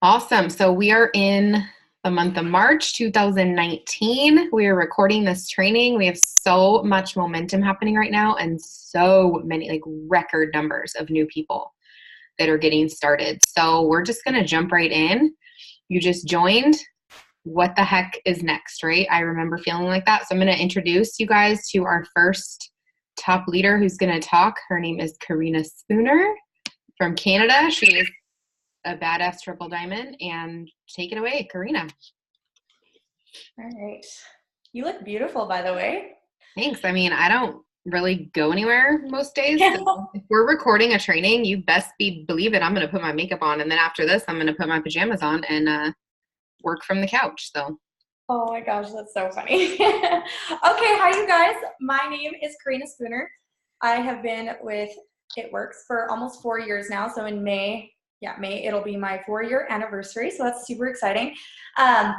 Awesome. So we are in the month of March 2019. We are recording this training. We have so much momentum happening right now and so many record numbers of new people that are getting started. So we're just going to jump right in. You just joined. What the heck is next, right? I remember feeling like that. So I'm going to introduce you guys to our first top leader who's going to talk. Her name is Karina Spooner from Canada. She is a badass triple diamond, and take it away, Karina. All right. You look beautiful, by the way. Thanks. I mean, I don't really go anywhere most days. So if we're recording a training, you best believe it. I'm going to put my makeup on. And then after this, I'm going to put my pajamas on and work from the couch. So. Oh my gosh, that's so funny. Okay. Hi, you guys. My name is Karina Spooner. I have been with It Works for almost 4 years now. So in May, it'll be my 4-year anniversary. So that's super exciting. So I'm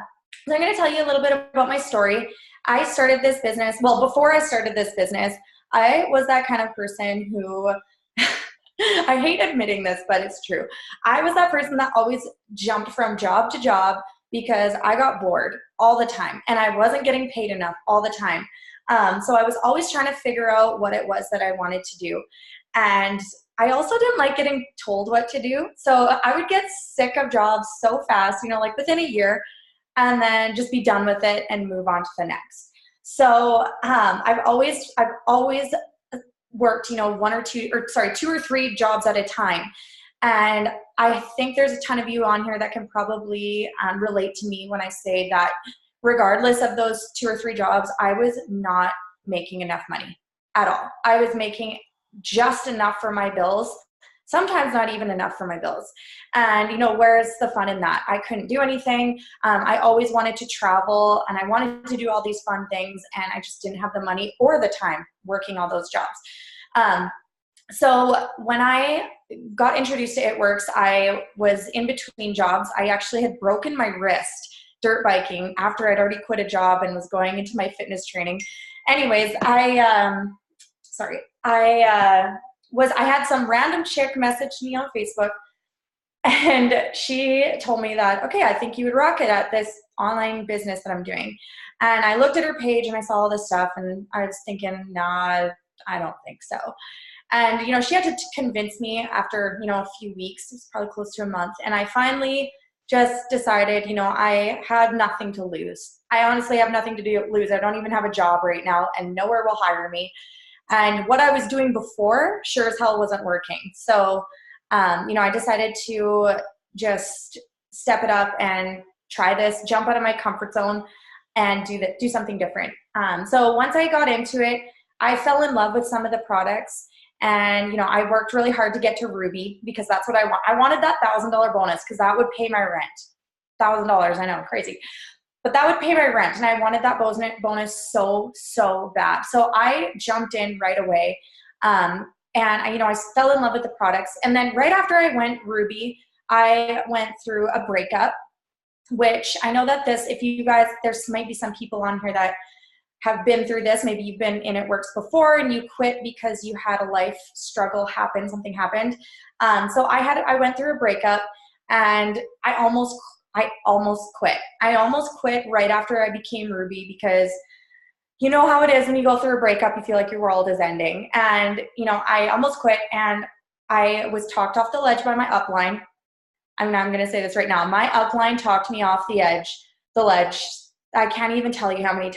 going to tell you a little bit about my story. I started this business. Well, before I started this business, I was that kind of person who, I hate admitting this, but it's true. I was that person that always jumped from job to job because I got bored all the time and I wasn't getting paid enough all the time. So I was always trying to figure out what it was that I wanted to do. And I also didn't like getting told what to do. So I would get sick of jobs so fast, within a year, and then just be done with it and move on to the next. So I've always worked, 2 or 3 jobs at a time. And I think there's a ton of you on here that can probably relate to me when I say that regardless of those 2 or 3 jobs, I was not making enough money at all. I was making just enough for my bills, sometimes not even enough for my bills. And, where's the fun in that? I couldn't do anything. I always wanted to travel and I wanted to do all these fun things, and I just didn't have the money or the time working all those jobs. So when I got introduced to It Works, I was in between jobs. I actually had broken my wrist dirt biking after I'd already quit a job and was going into my fitness training. Anyways, I had some random chick message me on Facebook, and she told me that, okay, I think you would rock it at this online business that I'm doing. And I looked at her page and I saw all this stuff and I was thinking, nah, I don't think so. And, she had to convince me after, a few weeks. It was probably close to a month. And I finally just decided, I had nothing to lose. I honestly have nothing to lose. I don't even have a job right now and nowhere will hire me. And what I was doing before sure as hell wasn't working. So, I decided to just step it up and try this, jump out of my comfort zone and do something different. So once I got into it, I fell in love with some of the products. And, I worked really hard to get to Ruby because that's what I want. I wanted that $1,000 bonus because that would pay my rent. $1,000, I know, crazy. But that would pay my rent. And I wanted that bonus so bad. So I jumped in right away. And I fell in love with the products. And then right after I went Ruby, I went through a breakup, which I know that if you guys, there's might be some people on here that have been through this. Maybe you've been in It Works before and you quit because you had a life struggle happen, something happened. So I went through a breakup and I almost quit. I almost quit right after I became Ruby because you know how it is when you go through a breakup, you feel like your world is ending. And, I almost quit and I was talked off the ledge by my upline. I'm going to say this right now. My upline talked me off the ledge. I can't even tell you how many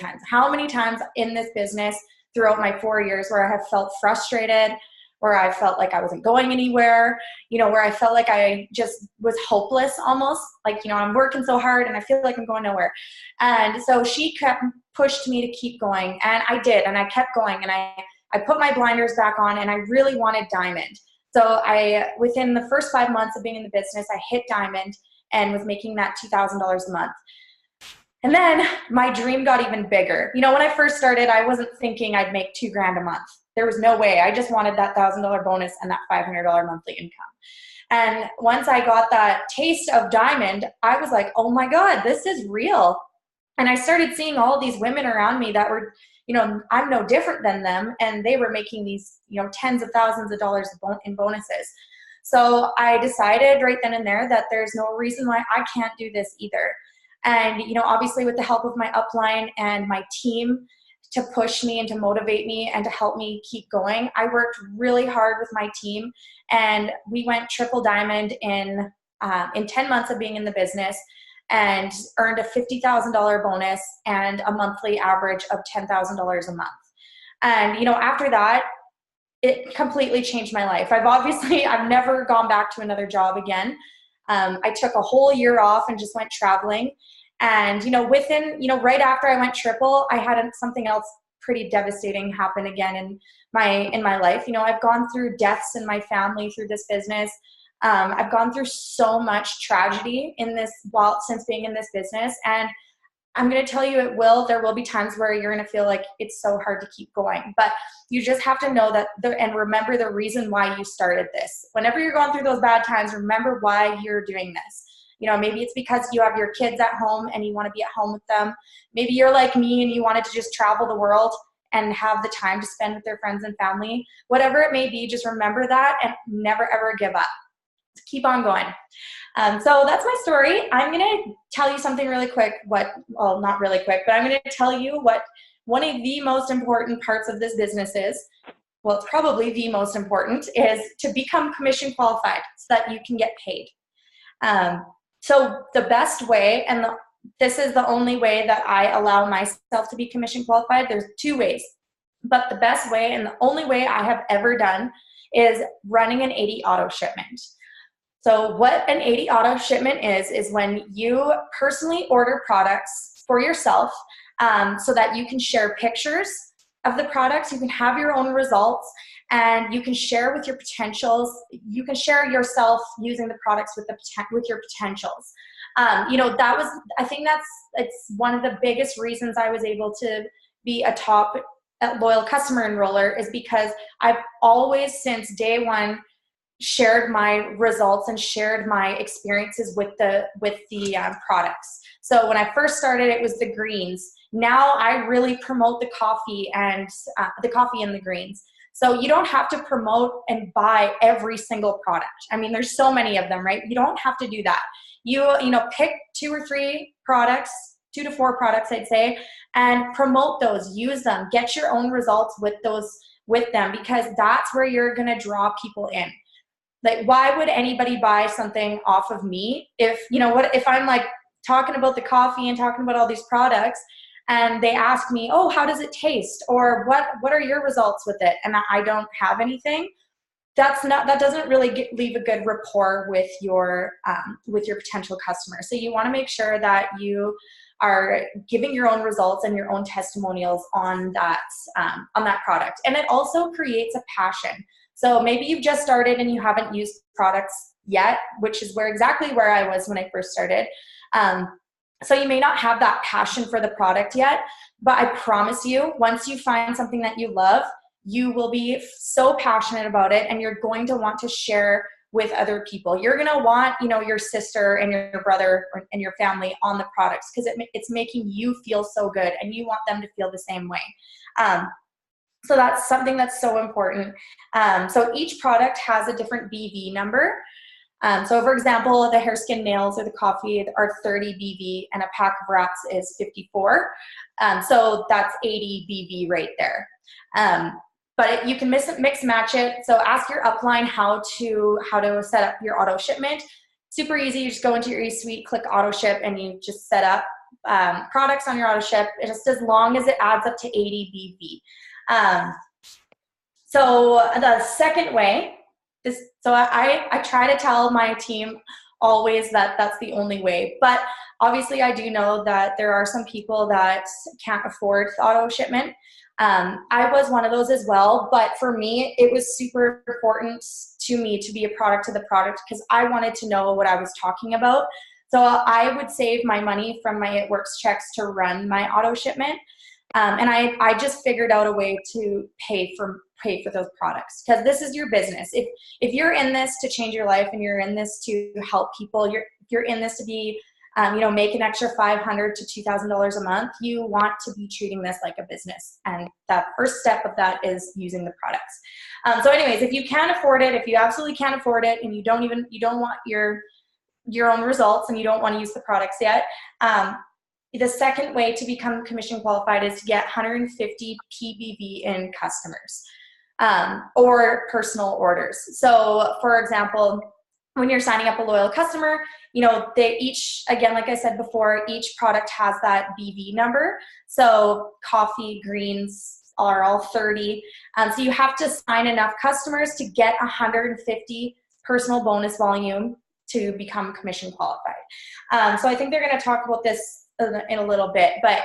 times in this business throughout my 4 years where I have felt frustrated, where I felt like I wasn't going anywhere, where I felt like I just was hopeless almost. Like, I'm working so hard and I feel like I'm going nowhere. And so she pushed me to keep going. And I did. And I kept going. And I put my blinders back on and I really wanted Diamond. So within the first 5 months of being in the business, I hit Diamond and was making that $2,000 a month. And then my dream got even bigger. When I first started, I wasn't thinking I'd make $2,000 a month. There was no way. I just wanted that $1,000 bonus and that $500 monthly income. And once I got that taste of Diamond, I was like, oh my God, this is real. And I started seeing all these women around me that were, I'm no different than them. And they were making these, tens of thousands of dollars in bonuses. So I decided right then and there that there's no reason why I can't do this either. And, obviously with the help of my upline and my team to push me and to motivate me and to help me keep going, I worked really hard with my team, and we went triple diamond in 10 months of being in the business, and earned a $50,000 bonus and a monthly average of $10,000 a month. And, after that, it completely changed my life. I've never gone back to another job again. I took a whole year off and just went traveling. And, right after I went triple, I had something else pretty devastating happen again in my life. I've gone through deaths in my family through this business. I've gone through so much tragedy since being in this business. And I'm going to tell you, there will be times where you're going to feel like it's so hard to keep going, but you just have to know that and remember the reason why you started this. Whenever you're going through those bad times, remember why you're doing this. Maybe it's because you have your kids at home and you want to be at home with them. Maybe you're like me and you wanted to just travel the world and have the time to spend with their friends and family. Whatever it may be, just remember that and never, ever give up. Keep on going. So that's my story. I'm going to tell you something really quick. Not really quick, but I'm going to tell you what one of the most important parts of this business is. Well, it's probably the most important, is to become commission qualified so that you can get paid. So the best way, and this is the only way that I allow myself to be commission qualified. There's two ways, but the best way and the only way I have ever done is running an 80 auto shipment. So what an 80 auto shipment is when you personally order products for yourself, so that you can share pictures of the products, you can have your own results, and you can share with your potentials. You can share yourself using the products with your potentials. I think it's one of the biggest reasons I was able to be a top loyal customer enroller, is because I've always, since day one, shared my results and shared my experiences with the products. So when I first started, it was the greens. Now I really promote the coffee and the greens. So you don't have to promote and buy every single product. I mean, there's so many of them, right? You don't have to do that. You pick 2 or 3 products, 2 to 4 products, I'd say, and promote those, use them, get your own results with them, because that's where you're going to draw people in. Like, why would anybody buy something off of me if I'm like talking about the coffee and talking about all these products, and they ask me, oh, how does it taste? Or what are your results with it? And I don't have anything. That doesn't really leave a good rapport with your potential customer. So you want to make sure that you are giving your own results and your own testimonials on that product. And it also creates a passion. So maybe you've just started and you haven't used products yet, which is exactly where I was when I first started. So you may not have that passion for the product yet, but I promise you, once you find something that you love, you will be so passionate about it, and you're going to want to share with other people. You're going to want, your sister and your brother and your family on the products, because it's making you feel so good and you want them to feel the same way. So that's something that's so important. So each product has a different BV number. So for example, the hair, skin, nails, or the coffee are 30 BV, and a pack of wraps is 54. So that's 80 BV right there. But you can mix and match it. So ask your upline how to set up your auto shipment. Super easy. You just go into your eSuite, click auto ship, and you just set up products on your auto ship, just as long as it adds up to 80 BV. So the second way, I try to tell my team always that that's the only way, but obviously I do know that there are some people that can't afford auto shipment. I was one of those as well, but for me, it was super important to me to be a product to the product, because I wanted to know what I was talking about. So I would save my money from my It Works checks to run my auto shipment. And I just figured out a way to pay for those products, because this is your business. If you're in this to change your life and you're in this to help people, you're in this to be make an extra $500 to $2,000 a month, you want to be treating this like a business. And that first step of that is using the products. So anyways, if you can't afford it, if you absolutely can't afford it and you don't want your own results and you don't want to use the products yet, the second way to become commission qualified is to get 150 PBV in customers or personal orders. So for example, when you're signing up a loyal customer, they each, again, like I said before, each product has that BV number. So coffee, greens are all 30. So you have to sign enough customers to get 150 personal bonus volume to become commission qualified. So I think they're going to talk about this in a little bit, but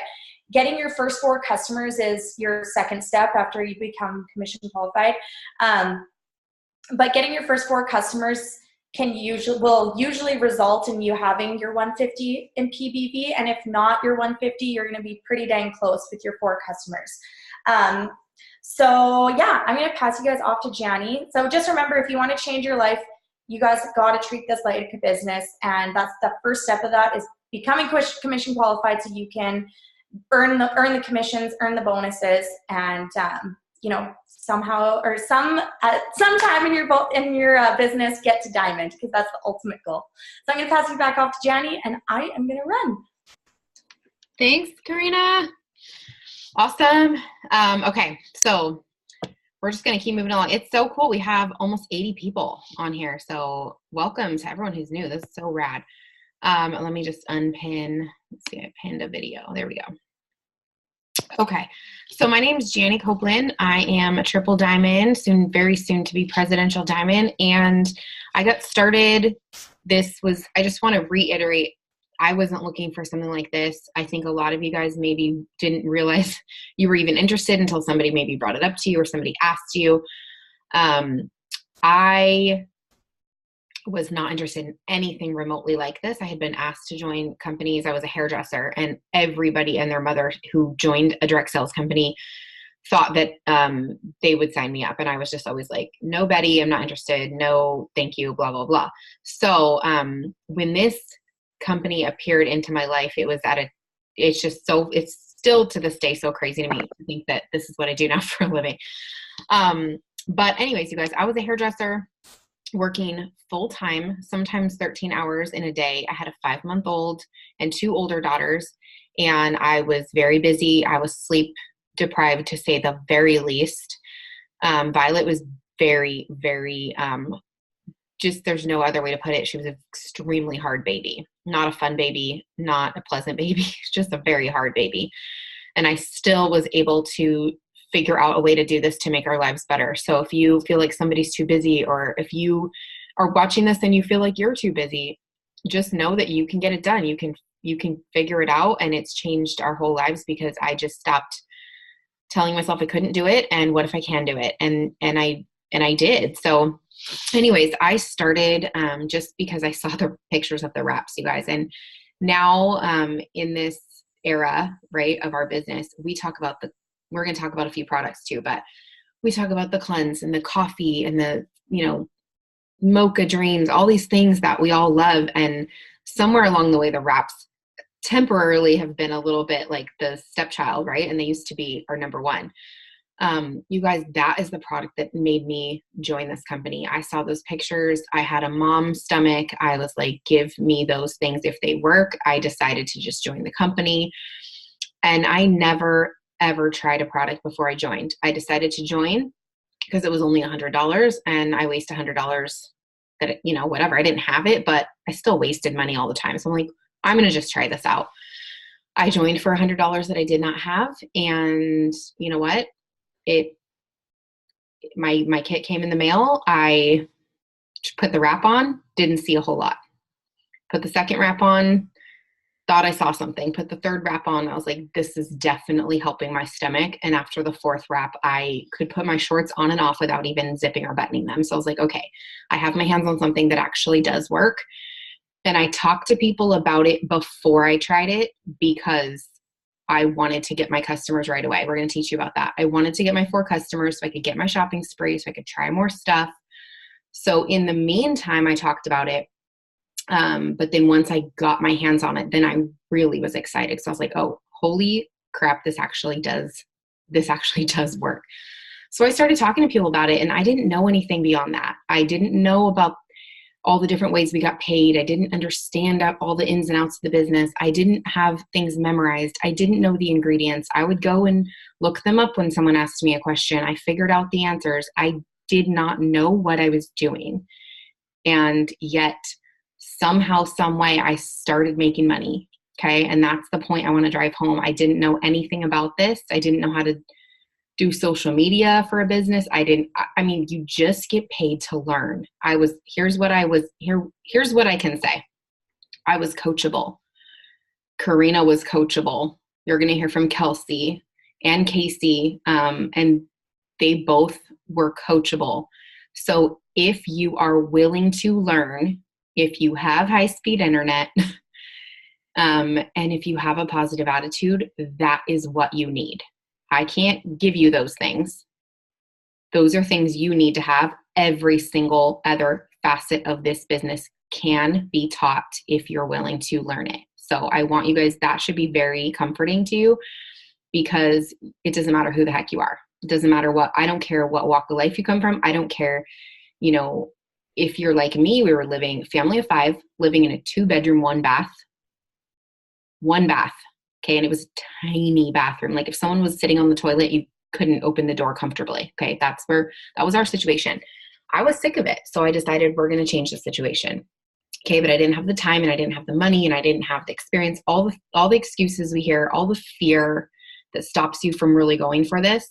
getting your first 4 customers is your second step after you become commission qualified. But getting your first 4 customers will usually result in you having your 150 in PBV, and if not your 150, you're going to be pretty dang close with your 4 customers. So yeah, I'm going to pass you guys off to Gianni. So just remember, if you want to change your life, you guys got to treat this like a business, and that's the first step of that, is becoming commission qualified so you can earn the commissions, earn the bonuses, and somehow or sometime in your business get to diamond, because that's the ultimate goal. So I'm going to pass you back off to Gianni, and I am going to run. Thanks, Karina. Awesome. Okay, so we're just going to keep moving along. It's so cool. We have almost 80 people on here. So welcome to everyone who's new. This is so rad. Let me just unpin. Let's see, I pinned a video. There we go. Okay, so my name is Gianni Copeland. I am a triple diamond, very soon to be presidential diamond. And I got started, I just want to reiterate, I wasn't looking for something like this. I think a lot of you guys maybe didn't realize you were even interested until somebody maybe brought it up to you or somebody asked you. I was not interested in anything remotely like this. I had been asked to join companies. I was a hairdresser, and everybody and their mother who joined a direct sales company thought that they would sign me up. And I was just always like, no, Betty, I'm not interested. No, thank you, blah, blah, blah. So when this company appeared into my life, it's still to this day so crazy to me to think that this is what I do now for a living. But anyways, you guys, I was a hairdresser working full time, sometimes 13 hours in a day. I had a 5-month-old and 2 older daughters, and I was very busy. I was sleep deprived, to say the very least. Violet was very, very, there's no other way to put it. She was an extremely hard baby, not a fun baby, not a pleasant baby, just a very hard baby. And I still was able to figure out a way to do this to make our lives better. So if you feel like somebody's too busy, or if you are watching this and you feel like you're too busy, just know that you can get it done. You can figure it out. And it's changed our whole lives, because I just stopped telling myself I couldn't do it. And what if I can do it? And I did. So anyways, I started just because I saw the pictures of the wraps, you guys. And now in this era, right, of our business, we're going to talk about a few products too, but we talk about the cleanse and the coffee and the, mocha dreams, all these things that we all love. And somewhere along the way, the wraps temporarily have been a little bit like the stepchild, right? And they used to be our number one. You guys, that is the product that made me join this company. I saw those pictures. I had a mom stomach. I was like, give me those things if they work. I decided to just join the company. And I never, ever tried a product before I joined. I decided to join because it was only $100, and I waste $100 that, whatever. I didn't have it, but I still wasted money all the time. So I'm like, I'm going to just try this out. I joined for $100 that I did not have. And you know what? My kit came in the mail. I put the wrap on, didn't see a whole lot. Put the second wrap on, thought I saw something. Put the third wrap on. I was like, this is definitely helping my stomach. And after the 4th wrap, I could put my shorts on and off without even zipping or buttoning them. So I was like, okay, I have my hands on something that actually does work. And I talked to people about it before I tried it, because I wanted to get my customers right away. We're going to teach you about that. I wanted to get my 4 customers so I could get my shopping spree, so I could try more stuff. So in the meantime, I talked about it. But then once I got my hands on it, then I really was excited. So I was like, oh, holy crap, this actually does work. So I started talking to people about it, and I didn't know anything beyond that. I didn't know about all the different ways we got paid. I didn't understand all the ins and outs of the business. I didn't have things memorized. I didn't know the ingredients. I would go and look them up when someone asked me a question. I figured out the answers. I did not know what I was doing. And yet somehow, some way, I started making money. Okay. And that's the point I want to drive home. I didn't know anything about this. I didn't know how to do social media for a business. I mean, you just get paid to learn. Here's what I can say. I was coachable. Karina was coachable. You're going to hear from Kelsey and Casey, and they both were coachable. So if you are willing to learn, if you have high-speed internet, and if you have a positive attitude, that is what you need. I can't give you those things. Those are things you need to have. Every single other facet of this business can be taught if you're willing to learn it. So I want you guys, that should be very comforting to you, because it doesn't matter who the heck you are. It doesn't matter I don't care what walk of life you come from. I don't care, if you're like me. We were family of 5, living in a 2-bedroom, 1 bath. Okay. And it was a tiny bathroom. Like if someone was sitting on the toilet, you couldn't open the door comfortably. Okay. That was our situation. I was sick of it. So I decided we're going to change the situation. Okay. But I didn't have the time, and I didn't have the money, and I didn't have the experience, all the excuses we hear, all the fear that stops you from really going for this.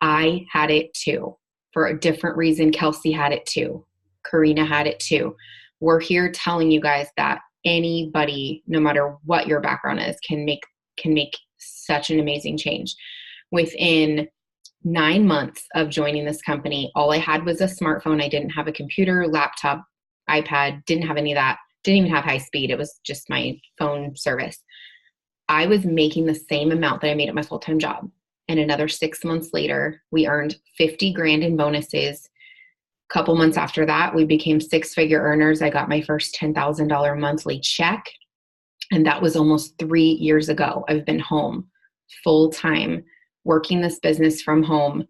I had it too, for a different reason. Kelsey had it too. Karina had it too. We're here telling you guys that anybody, no matter what your background is, can make such an amazing change. Within 9 months of joining this company, all I had was a smartphone. I didn't have a computer, laptop, iPad, didn't have any of that. Didn't even have high speed. It was just my phone service. I was making the same amount that I made at my full-time job. And another 6 months later, we earned $50,000 in bonuses. Couple months after that, we became 6-figure earners. I got my first $10,000 monthly check. And that was almost 3 years ago. I've been home full time, working this business from home.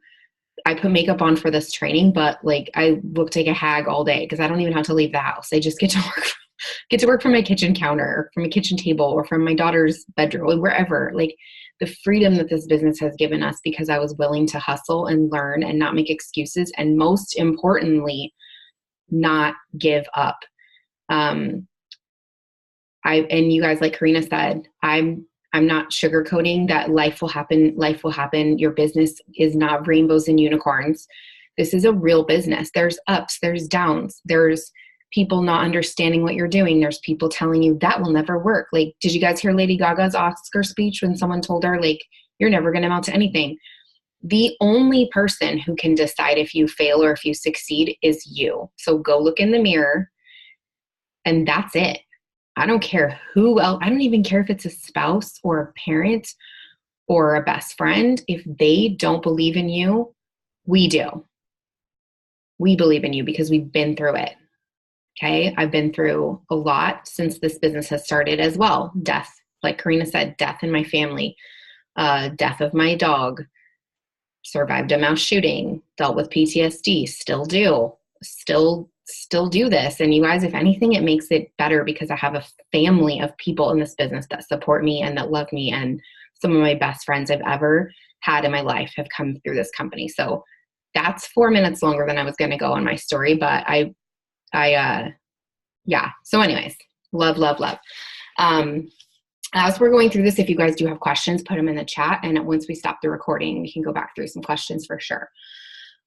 I put makeup on for this training, but I look like a hag all day because I don't even have to leave the house. I just get to work from my kitchen counter, or from a kitchen table, or from my daughter's bedroom, or wherever. The freedom that this business has given us, because I was willing to hustle and learn and not make excuses, and most importantly, not give up. And you guys, like Karina said, I'm not sugarcoating that life will happen. Life will happen. Your business is not rainbows and unicorns. This is a real business. There's ups, there's downs, there's people not understanding what you're doing. There's people telling you that will never work. Did you guys hear Lady Gaga's Oscar speech when someone told her, you're never going to amount to anything? The only person who can decide if you fail or if you succeed is you. So go look in the mirror, and that's it. I don't care who else. I don't even care if it's a spouse or a parent or a best friend. If they don't believe in you, we do. We believe in you because we've been through it. Okay. I've been through a lot since this business has started as well. Death, like Karina said, death in my family, death of my dog, survived a mass shooting, dealt with PTSD, still do this. And you guys, if anything, it makes it better because I have a family of people in this business that support me and that love me. And some of my best friends I've ever had in my life have come through this company. So that's 4 minutes longer than I was going to go on my story, but yeah. So anyways, love. As we're going through this, if you guys do have questions, put them in the chat. And once we stop the recording, we can go back through some questions for sure.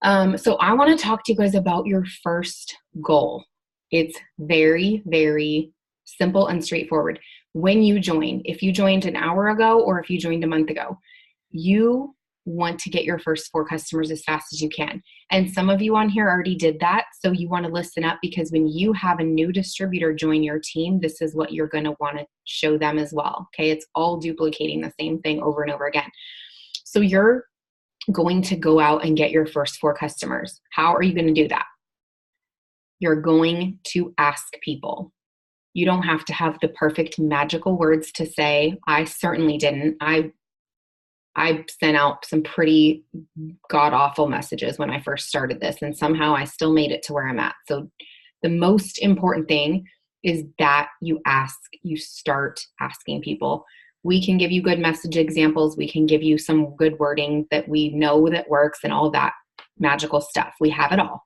So I want to talk to you guys about your first goal. It's very, very simple and straightforward. When you join, if you joined an hour ago or if you joined a month ago, you want to get your first 4 customers as fast as you can. And some of you on here already did that. So you want to listen up, because when you have a new distributor join your team, this is what you're going to want to show them as well. Okay. It's all duplicating the same thing over and over again. So you're going to go out and get your first 4 customers. How are you going to do that? You're going to ask people. You don't have to have the perfect magical words to say. I certainly didn't. I sent out some pretty god awful messages when I first started this, and somehow I still made it to where I'm at. So the most important thing is that you start asking people. We can give you good message examples. We can give you some good wording that we know that works and all that magical stuff. We have it all,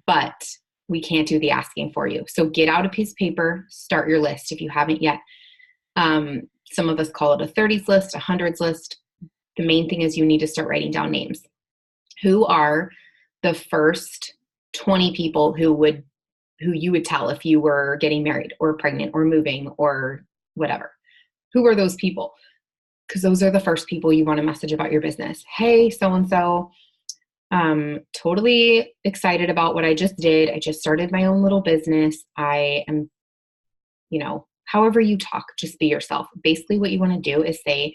but we can't do the asking for you. So get out a piece of paper, start your list if you haven't yet. Some of us call it a 30s list, a hundreds list. The main thing is you need to start writing down names. Who are the first 20 people who you would tell if you were getting married or pregnant or moving or whatever? Who are those people? Because those are the first people you want to message about your business. Hey, so-and-so, totally excited about what I just did. I just started my own little business. I am, however you talk, just be yourself. Basically what you want to do is say,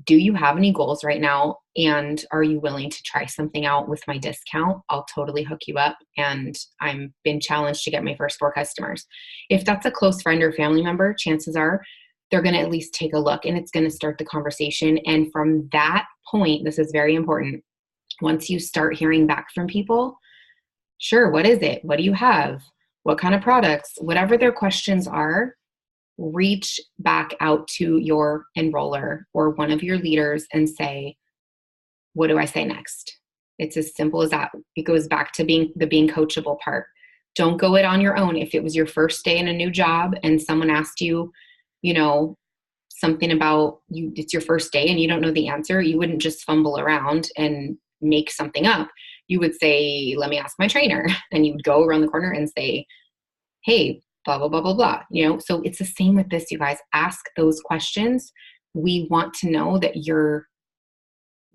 do you have any goals right now? And are you willing to try something out with my discount? I'll totally hook you up. And I'm been challenged to get my first 4 customers. If that's a close friend or family member, chances are they're going to at least take a look, and it's going to start the conversation. And from that point, this is very important. Once you start hearing back from people, sure, what is it? What do you have? What kind of products? Whatever their questions are, reach back out to your enroller or one of your leaders and say, what do I say next? It's as simple as that. It goes back to being coachable part. Don't go it on your own. If it was your first day in a new job and someone asked you, something about you, it's your first day and you don't know the answer, you wouldn't just fumble around and make something up. You would say, let me ask my trainer. And you would go around the corner and say, hey, blah, blah, blah, blah, blah. So it's the same with this, you guys. Ask those questions. We want to know that you're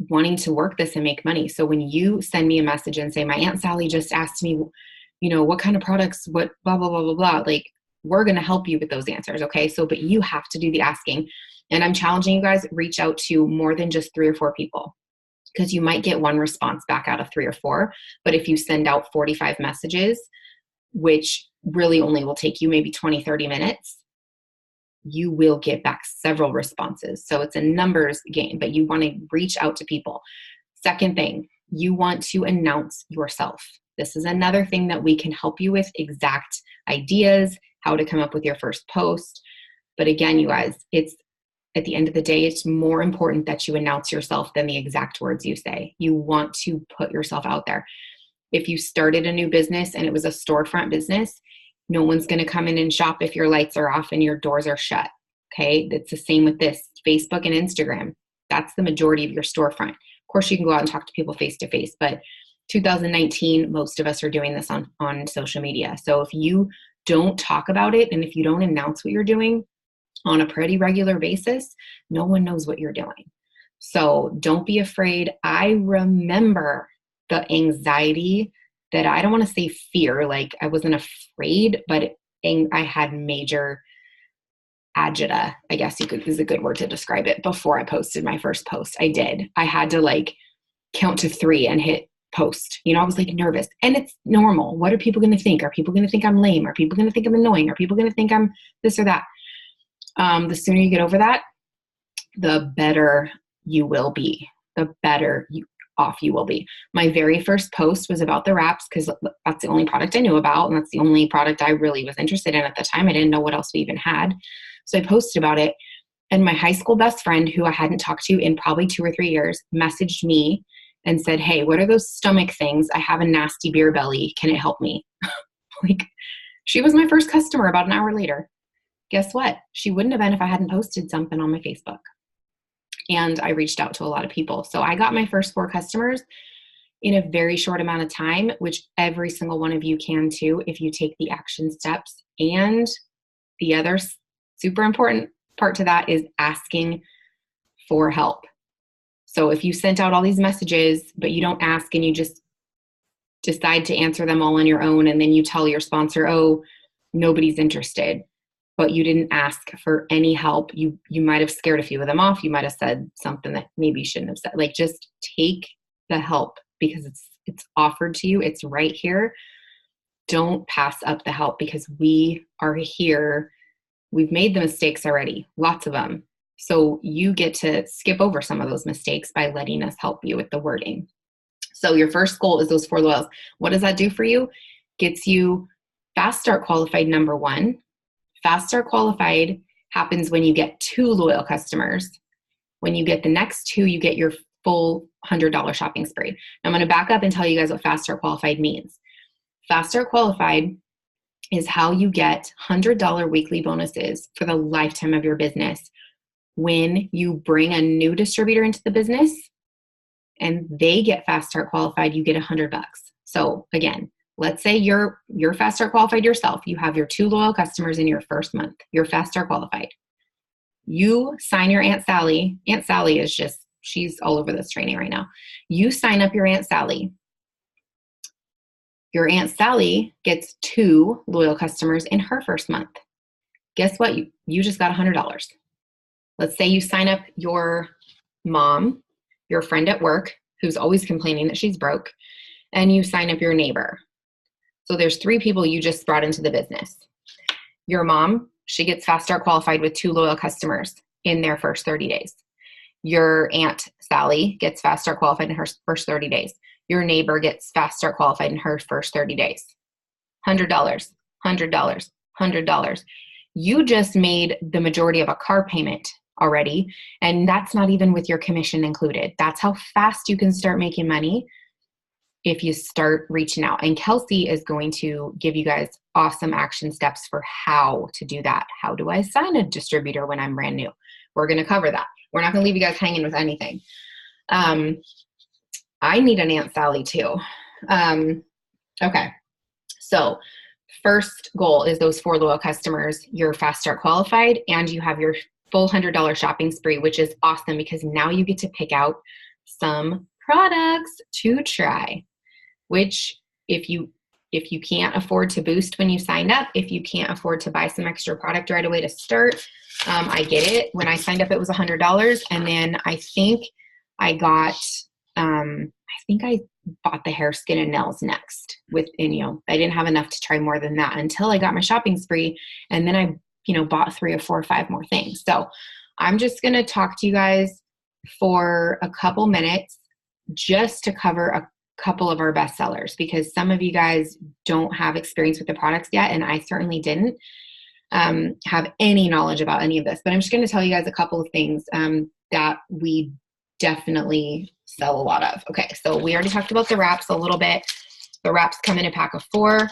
wanting to work this and make money. So when you send me a message and say, my Aunt Sally just asked me, what kind of products, what blah, blah, blah, blah, blah, like, we're going to help you with those answers. Okay. So, but you have to do the asking. And I'm challenging you guys, reach out to more than just 3 or 4 people, because you might get one response back out of 3 or 4. But if you send out 45 messages, which really only will take you maybe 20, 30 minutes, you will get back several responses. So it's a numbers game, but you want to reach out to people. Second thing, you want to announce yourself. This is another thing that we can help you with, exact ideas, how to come up with your first post. But again, you guys, it's at the end of the day, it's more important that you announce yourself than the exact words you say. You want to put yourself out there. If you started a new business and it was a storefront business, no one's going to come in and shop if your lights are off and your doors are shut. Okay. It's the same with this. Facebook and Instagram. That's the majority of your storefront. Of course, you can go out and talk to people face to face, but 2019, most of us are doing this on social media. So if you don't talk about it and if you don't announce what you're doing on a pretty regular basis, no one knows what you're doing. So don't be afraid. I remember the anxiety that, I don't want to say fear, like I wasn't afraid, but I had major agita, I guess is a good word to describe it. Before I posted my first post, I had to count to 3 and hit post. I was nervous, and it's normal. What are people going to think? Are people going to think I'm lame? Are people going to think I'm annoying? Are people going to think I'm this or that? The sooner you get over that, the better you will be, the better off you will be. My very first post was about the wraps, because that's the only product I knew about, and that's the only product I really was interested in at the time. I didn't know what else we even had. So I posted about it, and my high school best friend, who I hadn't talked to in probably 2 or 3 years, messaged me and said, hey, what are those stomach things? I have a nasty beer belly. Can it help me? She was my first customer about an hour later. Guess what? She wouldn't have been if I hadn't posted something on my Facebook. And I reached out to a lot of people. So I got my first 4 customers in a very short amount of time, which every single one of you can too, if you take the action steps. And the other super important part to that is asking for help. So if you sent out all these messages, but you don't ask and you just decide to answer them all on your own, and then you tell your sponsor, oh, nobody's interested, but you didn't ask for any help, you might have scared a few of them off. You might have said something that maybe you shouldn't have said. Just take the help, because it's offered to you. It's right here. don't pass up the help, because we are here. We've made the mistakes already, lots of them. So you get to skip over some of those mistakes by letting us help you with the wording. So your first goal is those 4 loyals. What does that do for you? Gets you Fast Start Qualified, number 1. Fast Start Qualified happens when you get 2 loyal customers. When you get the next 2, you get your full $100 shopping spree. Now I'm going to back up and tell you guys what Fast Start Qualified means. Fast Start Qualified is how you get $100 weekly bonuses for the lifetime of your business. When you bring a new distributor into the business and they get Fast Start Qualified, you get $100. So again, let's say you're Fast Start Qualified yourself. You have your 2 loyal customers in your first month. You're Fast Start Qualified. You sign your Aunt Sally. Aunt Sally is just, she's all over this training right now. You sign up your Aunt Sally. Your Aunt Sally gets 2 loyal customers in her first month. Guess what? You just got $100. Let's say you sign up your mom, your friend at work who's always complaining that she's broke, and you sign up your neighbor. So there's 3 people you just brought into the business. Your mom, she gets Fast Start Qualified with 2 loyal customers in their first 30 days. Your Aunt Sally gets Fast Start Qualified in her first 30 days. Your neighbor gets Fast Start Qualified in her first 30 days. $100, $100, $100. You just made the majority of a car payment already, and that's not even with your commission included. That's how fast you can start making money if you start reaching out. And Kelsey is going to give you guys awesome action steps for how to do that. How do I sign a distributor when I'm brand new? We're going to cover that. We're not going to leave you guys hanging with anything. I need an Aunt Sally too. Okay. So first goal is those 4 loyal customers. You're Fast Start Qualified and you have your full $100 shopping spree, which is awesome because now you get to pick out some products to try, which if you can't afford to boost when you signed up, if you can't afford to buy some extra product right away to start, I get it. When I signed up, it was $100. And then I think I got, I bought the hair, skin, and nails next with, and, I didn't have enough to try more than that until I got my shopping spree. And then I, bought 3 or 4 or 5 more things. So I'm just going to talk to you guys for a couple minutes just to cover a couple of our best sellers, because some of you guys don't have experience with the products yet. And I certainly didn't have any knowledge about any of this, but I'm just going to tell you guys a couple of things that we definitely sell a lot of. Okay. So we already talked about the wraps a little bit. The wraps come in a pack of 4.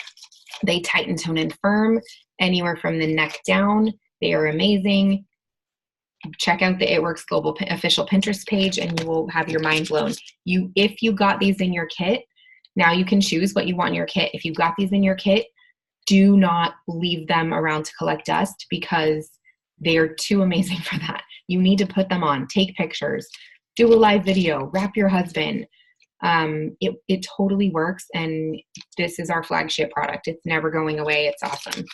They tighten, tone, and firm anywhere from the neck down. They are amazing. Check out the It Works Global official Pinterest page and you will have your mind blown. If you got these in your kit, now you can choose what you want in your kit. If you got these in your kit, do not leave them around to collect dust because they are too amazing for that. You need to put them on, take pictures, do a live video, wrap your husband. It totally works. And this is our flagship product. It's never going away. It's awesome.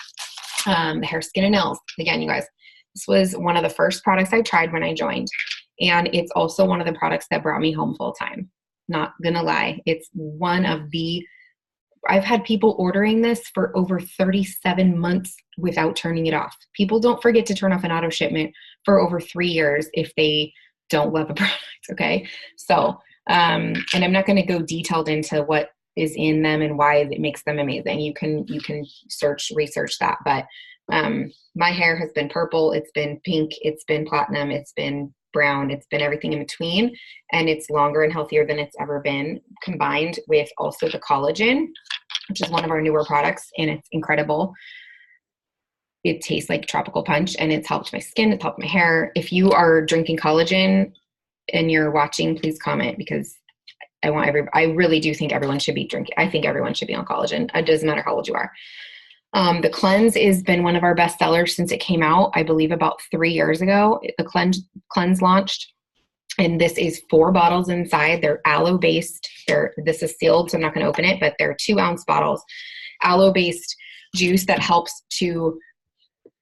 The hair, skin, and nails. Again, you guys, this was one of the first products I tried when I joined. And it's also one of the products that brought me home full time. Not gonna lie. It's one of I've had people ordering this for over 37 months without turning it off. People don't forget to turn off an auto shipment for over 3 years if they don't love a product. Okay. So, and I'm not going to go detailed into what is in them and why it makes them amazing. You can research that. But my hair has been purple. It's been pink. It's been platinum. It's been brown. It's been everything in between. And it's longer and healthier than it's ever been, combined with also the collagen, which is one of our newer products. And it's incredible. It tastes like tropical punch and it's helped my skin. It's helped my hair. If you are drinking collagen and you're watching, please comment because I really do think everyone should be drinking. I think everyone should be on collagen. It doesn't matter how old you are. The cleanse has been one of our best sellers since it came out. I believe about 3 years ago, the cleanse launched, and this is 4 bottles inside. They're aloe based. This is sealed, so I'm not going to open it, but they're 2-ounce bottles, aloe based juice that helps to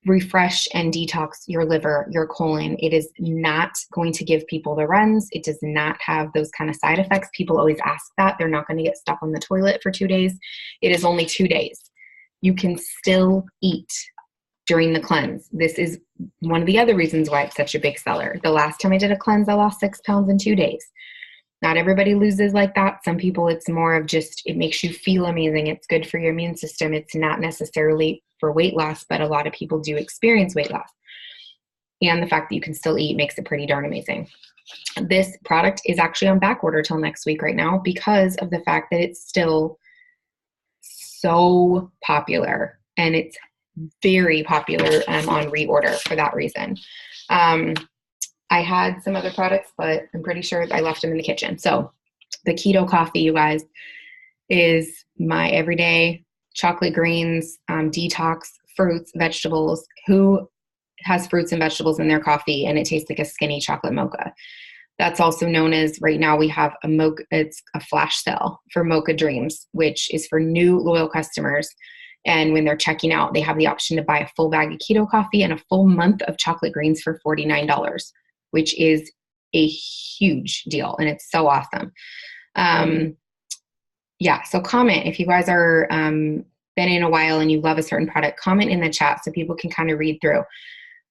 refresh and detox your liver, your colon. It is not going to give people the runs. It does not have those kind of side effects. People always ask that. They're not going to get stuck on the toilet for 2 days. It is only 2 days. You can still eat during the cleanse. This is one of the other reasons why it's such a big seller. The last time I did a cleanse, I lost 6 pounds in 2 days. Not everybody loses like that. Some people, it's more of just, it makes you feel amazing. It's good for your immune system. It's not necessarily for weight loss, but a lot of people do experience weight loss. And the fact that you can still eat makes it pretty darn amazing. This product is actually on back order till next week right now because of the fact that it's still so popular, and it's very popular on reorder for that reason. I had some other products, but I'm pretty sure I left them in the kitchen. So the keto coffee, you guys, is my everyday chocolate greens, detox, fruits, vegetables. Who has fruits and vegetables in their coffee and it tastes like a skinny chocolate mocha? That's also known as, right now we have a mocha, it's a flash sale for Mocha Dreams, which is for new loyal customers. And when they're checking out, they have the option to buy a full bag of keto coffee and a full month of chocolate greens for $49, which is a huge deal. And it's so awesome. Yeah. So comment if you guys are, been in a while and you love a certain product, comment in the chat so people can kind of read through.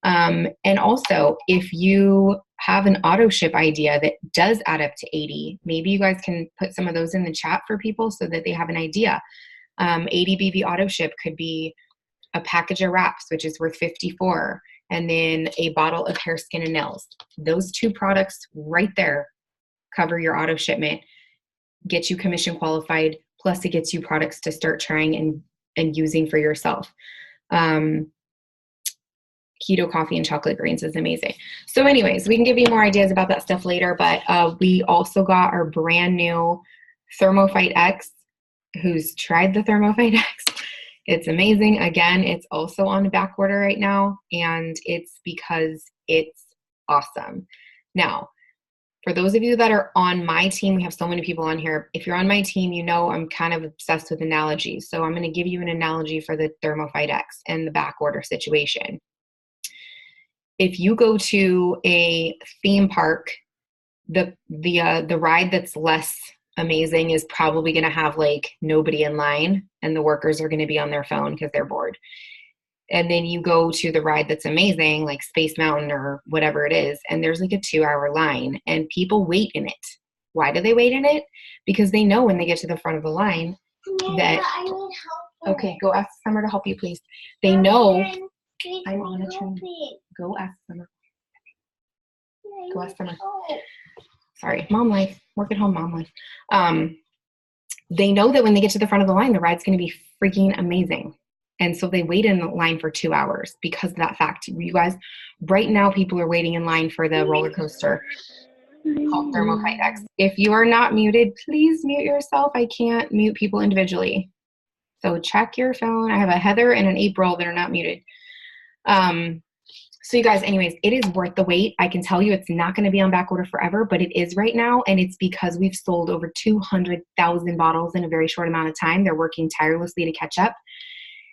And also, if you have an auto ship idea that does add up to 80, maybe you guys can put some of those in the chat for people so that they have an idea. 80 BB auto ship could be a package of wraps, which is worth $54, and then a bottle of hair, skin, and nails. Those 2 products right there cover your auto shipment, get you commission qualified, plus it gets you products to start trying and using for yourself. Keto coffee and chocolate greens is amazing. So anyways, we can give you more ideas about that stuff later, but we also got our brand new ThermoFight X. Who's tried the ThermoFight X? It's amazing. Again, it's also on back order right now, and it's because it's awesome. Now, for those of you that are on my team, we have so many people on here. If you're on my team, you know I'm kind of obsessed with analogies. So I'm going to give you an analogy for the ThermoFight X and the back order situation. If you go to a theme park, the ride that's less amazing is probably going to have like nobody in line, and the workers are going to be on their phone because they're bored. And then you go to the ride that's amazing, like Space Mountain or whatever it is, and there's like a 2-hour line and people wait in it. Why do they wait in it? Because they know when they get to the front of the line that, I need help. Okay, go ask Summer to help you, please. They know. I'm on a train. Go ask Summer. Go ask Summer. Sorry, mom life. Work at home, mom life. They know that when they get to the front of the line, the ride's going to be freaking amazing. And so they wait in the line for 2 hours because of that fact. You guys, right now, people are waiting in line for the roller coaster called ThermoFight X. If you are not muted, please mute yourself. I can't mute people individually. So check your phone. I have a Heather and an April that are not muted. So you guys, anyways, it is worth the wait. I can tell you it's not going to be on back order forever, but it is right now. And it's because we've sold over 200,000 bottles in a very short amount of time. They're working tirelessly to catch up.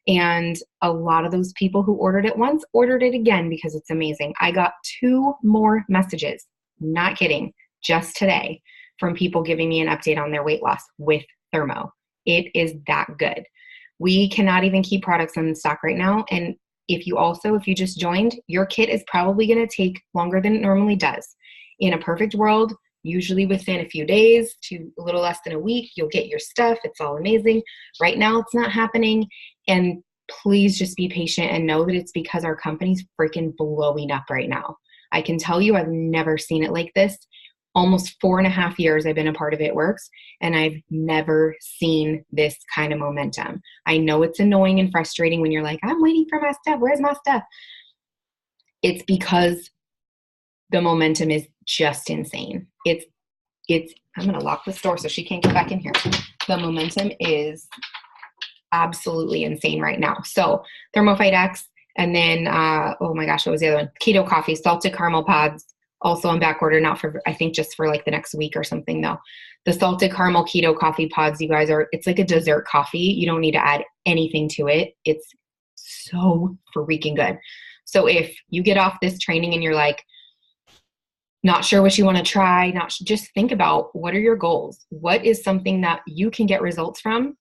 And a lot of those people who ordered it once ordered it again because it's amazing. I got 2 more messages, not kidding, just today from people giving me an update on their weight loss with Thermo. It is that good. We cannot even keep products in stock right now. And if you just joined, your kit is probably going to take longer than it normally does. In a perfect world, usually within a few days to a little less than a week, you'll get your stuff. It's all amazing. Right now, it's not happening. And please just be patient and know that it's because our company's freaking blowing up right now. I can tell you I've never seen it like this. Almost 4.5 years I've been a part of It Works, and I've never seen this kind of momentum. I know it's annoying and frustrating when you're like, I'm waiting for my stuff. Where's my stuff? It's because the momentum is just insane. I'm going to lock this door so she can't get back in here. The momentum is absolutely insane right now. So ThermoFight X, and then, oh my gosh, what was the other one? Keto coffee, salted caramel pods. Also on back order, not for, I think just for like the next week or something though. The salted caramel keto coffee pods, you guys, it's like a dessert coffee. You don't need to add anything to it. It's so freaking good. So if you get off this training and you're like, not sure what you want to try, just think about what are your goals? What is something that you can get results from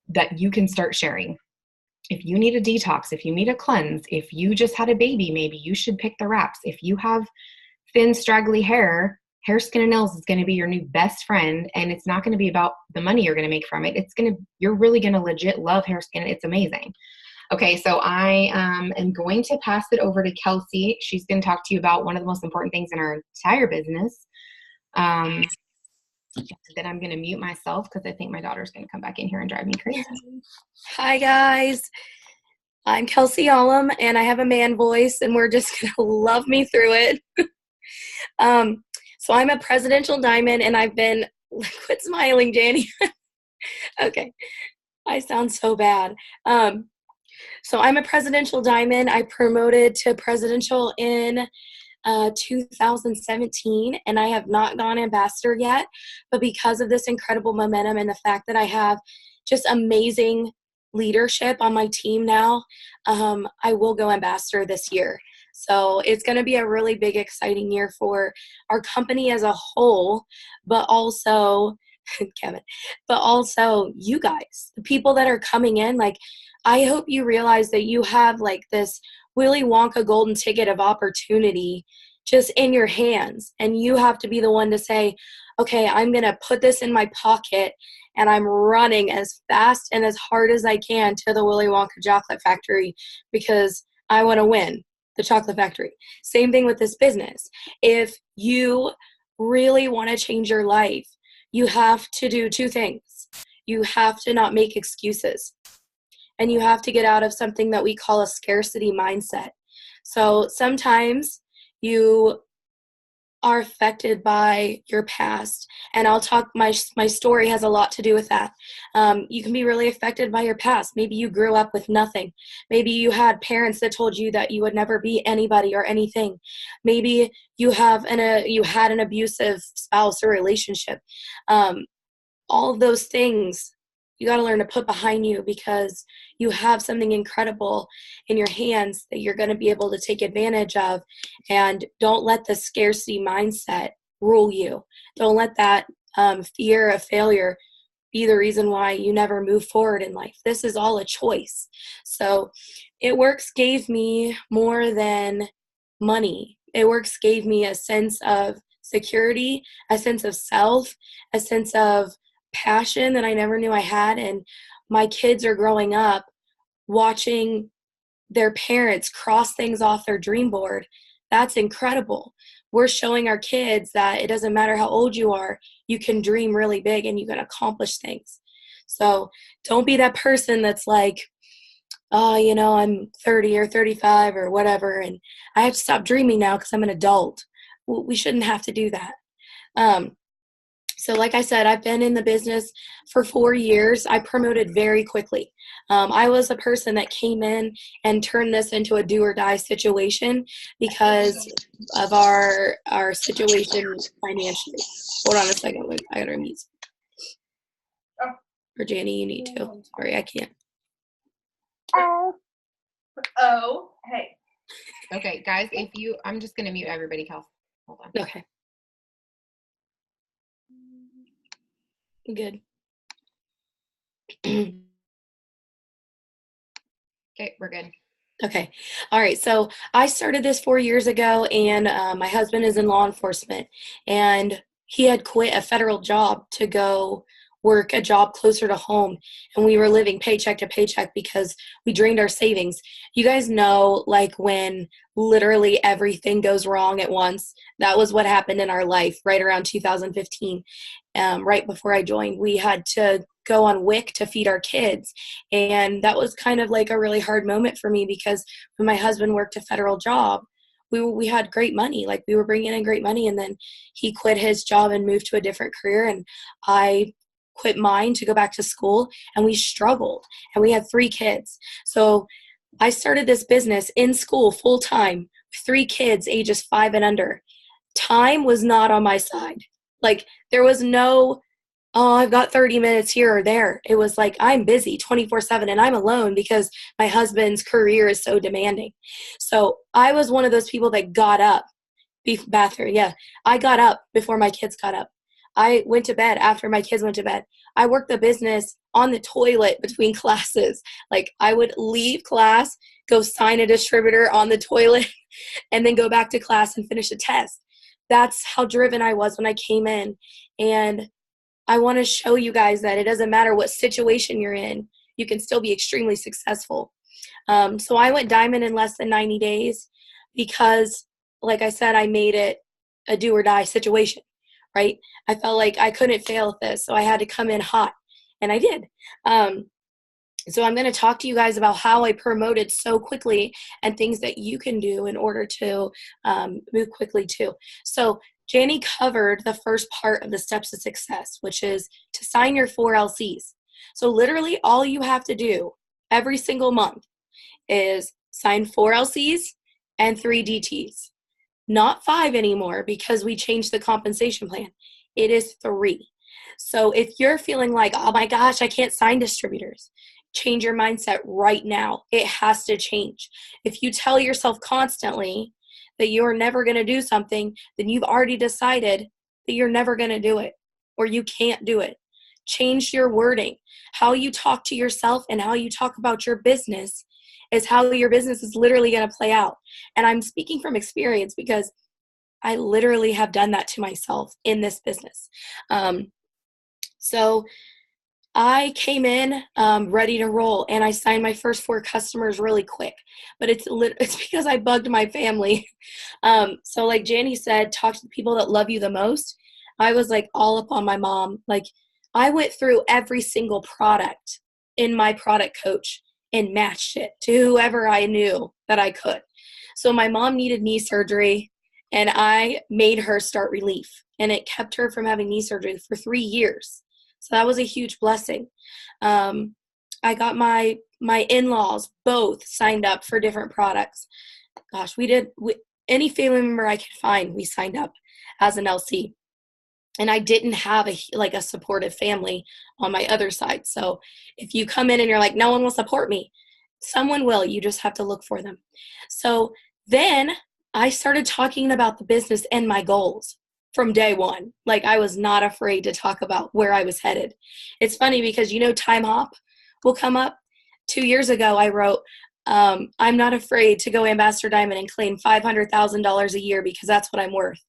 that you can start sharing? if you need a detox, if you need a cleanse, if you just had a baby, maybe you should pick the wraps. If you have thin, straggly hair, Hair, Skin, and Nails is going to be your new best friend. And it's not going to be about the money you're going to make from it. You're really going to legit love Hair, Skin. It's amazing. Okay, so I am going to pass it over to Kelsey. She's going to talk to you about one of the most important things in our entire business. Then I'm going to mute myself because I think my daughter's going to come back in here and drive me crazy. Hi, guys. I'm Kelsey Ollum, and I have a man voice, and we're just going to love me through it. So I'm a presidential diamond, and I've been – quit smiling, Janie. Okay. I sound so bad. So I'm a presidential diamond. I promoted to presidential in 2017, and I have not gone ambassador yet, but because of this incredible momentum and the fact that I have just amazing leadership on my team now, I will go ambassador this year. So it's going to be a really big, exciting year for our company as a whole, but also Kevin, but also you guys, the people that are coming in. Like, I hope you realize that you have like this Willy Wonka golden ticket of opportunity just in your hands. And you have to be the one to say, okay, I'm going to put this in my pocket and I'm running as fast and as hard as I can to the Willy Wonka chocolate factory because I want to win the chocolate factory. Same thing with this business. If you really want to change your life, you have to do two things. You have to not make excuses. And you have to get out of something that we call a scarcity mindset. So sometimes you are affected by your past. And I'll talk, my story has a lot to do with that. You can be really affected by your past. Maybe you grew up with nothing. Maybe you had parents that told you that you would never be anybody or anything. Maybe you had an abusive spouse or relationship. All of those things you got to learn to put behind you because you have something incredible in your hands that you're going to be able to take advantage of. And don't let the scarcity mindset rule you. Don't let that fear of failure be the reason why you never move forward in life. This is all a choice. So It Works gave me more than money. It Works gave me a sense of security, a sense of self, a sense of passion that I never knew I had. And my kids are growing up watching their parents cross things off their dream board. That's incredible. We're showing our kids that it doesn't matter how old you are, you can dream really big and you can accomplish things. So don't be that person that's like, oh, I'm 30 or 35 or whatever, and I have to stop dreaming now because I'm an adult. We shouldn't have to do that. So like I said, I've been in the business for 4 years. I promoted very quickly. I was a person that came in and turned this into a do or die situation because of our situation financially. Hold on a second. Wait, I gotta mute. Or Janie, you need to. Sorry, I can't. Oh, hey. Okay, guys, I'm just gonna mute everybody, Kelsey. Hold on. Okay. Good. Okay, we're good. Okay. All right. So I started this 4 years ago, and my husband is in law enforcement, and he had quit a federal job to go work a job closer to home, and we were living paycheck to paycheck because we drained our savings. You guys know, like, when literally everything goes wrong at once. That was what happened in our life right around 2015. Right before I joined, we had to go on WIC to feed our kids. And that was kind of like a really hard moment for me because when my husband worked a federal job, we had great money. Like, we were bringing in great money. And then he quit his job and moved to a different career. And I quit mine to go back to school, and we struggled, and we had 3 kids. So I started this business in school full time, 3 kids ages 5 and under. Time was not on my side. Like, there was no, oh, I've got 30 minutes here or there. It was like, I'm busy 24/7, and I'm alone because my husband's career is so demanding. So I was one of those people that got up. I got up before my kids got up. I went to bed after my kids went to bed. I worked the business on the toilet between classes. Like I would leave class, go sign a distributor on the toilet, and then go back to class and finish a test. That's how driven I was when I came in. And I want to show you guys that it doesn't matter what situation you're in, you can still be extremely successful. So I went diamond in less than 90 days because, like I said, I made it a do or die situation, right? I felt like I couldn't fail at this, so I had to come in hot, and I did. So I'm going to talk to you guys about how I promoted so quickly and things that you can do in order to move quickly too. So Janie covered the first part of the steps to success, which is to sign your 4 LCs. So literally all you have to do every single month is sign 4 LCs and 3 DTs. Not 5 anymore because we changed the compensation plan. It is 3. So if you're feeling like, oh my gosh, I can't sign distributors, change your mindset right now. It has to change. If you tell yourself constantly that you're never going to do something, then you've already decided that you're never going to do it or you can't do it. Change your wording. How you talk to yourself and how you talk about your business is how your business is literally going to play out. And I'm speaking from experience because I literally have done that to myself in this business. So I came in ready to roll, and I signed my first 4 customers really quick. But it's because I bugged my family. So like Janie said, talk to the people that love you the most. I was like all up on my mom. Like I went through every single product in my product coach and matched it to whoever I knew that I could. So my mom needed knee surgery, and I made her start Relief, and it kept her from having knee surgery for 3 years. So that was a huge blessing. I got my in-laws both signed up for different products. Gosh, any family member I could find, we signed up as an LC. And I didn't have a supportive family on my other side. So if you come in and you're like, no one will support me, someone will. You just have to look for them. So then I started talking about the business and my goals from day one. Like I was not afraid to talk about where I was headed. It's funny because, Time Hop will come up. 2 years ago, I wrote, I'm not afraid to go Ambassador Diamond and claim $500,000 a year because that's what I'm worth.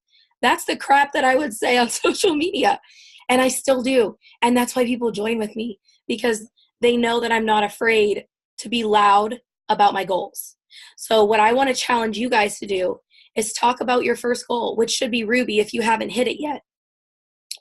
That's the crap that I would say on social media. And I still do. And that's why people join with me, because they know that I'm not afraid to be loud about my goals. So what I want to challenge you guys to do is talk about your first goal, which should be Ruby if you haven't hit it yet.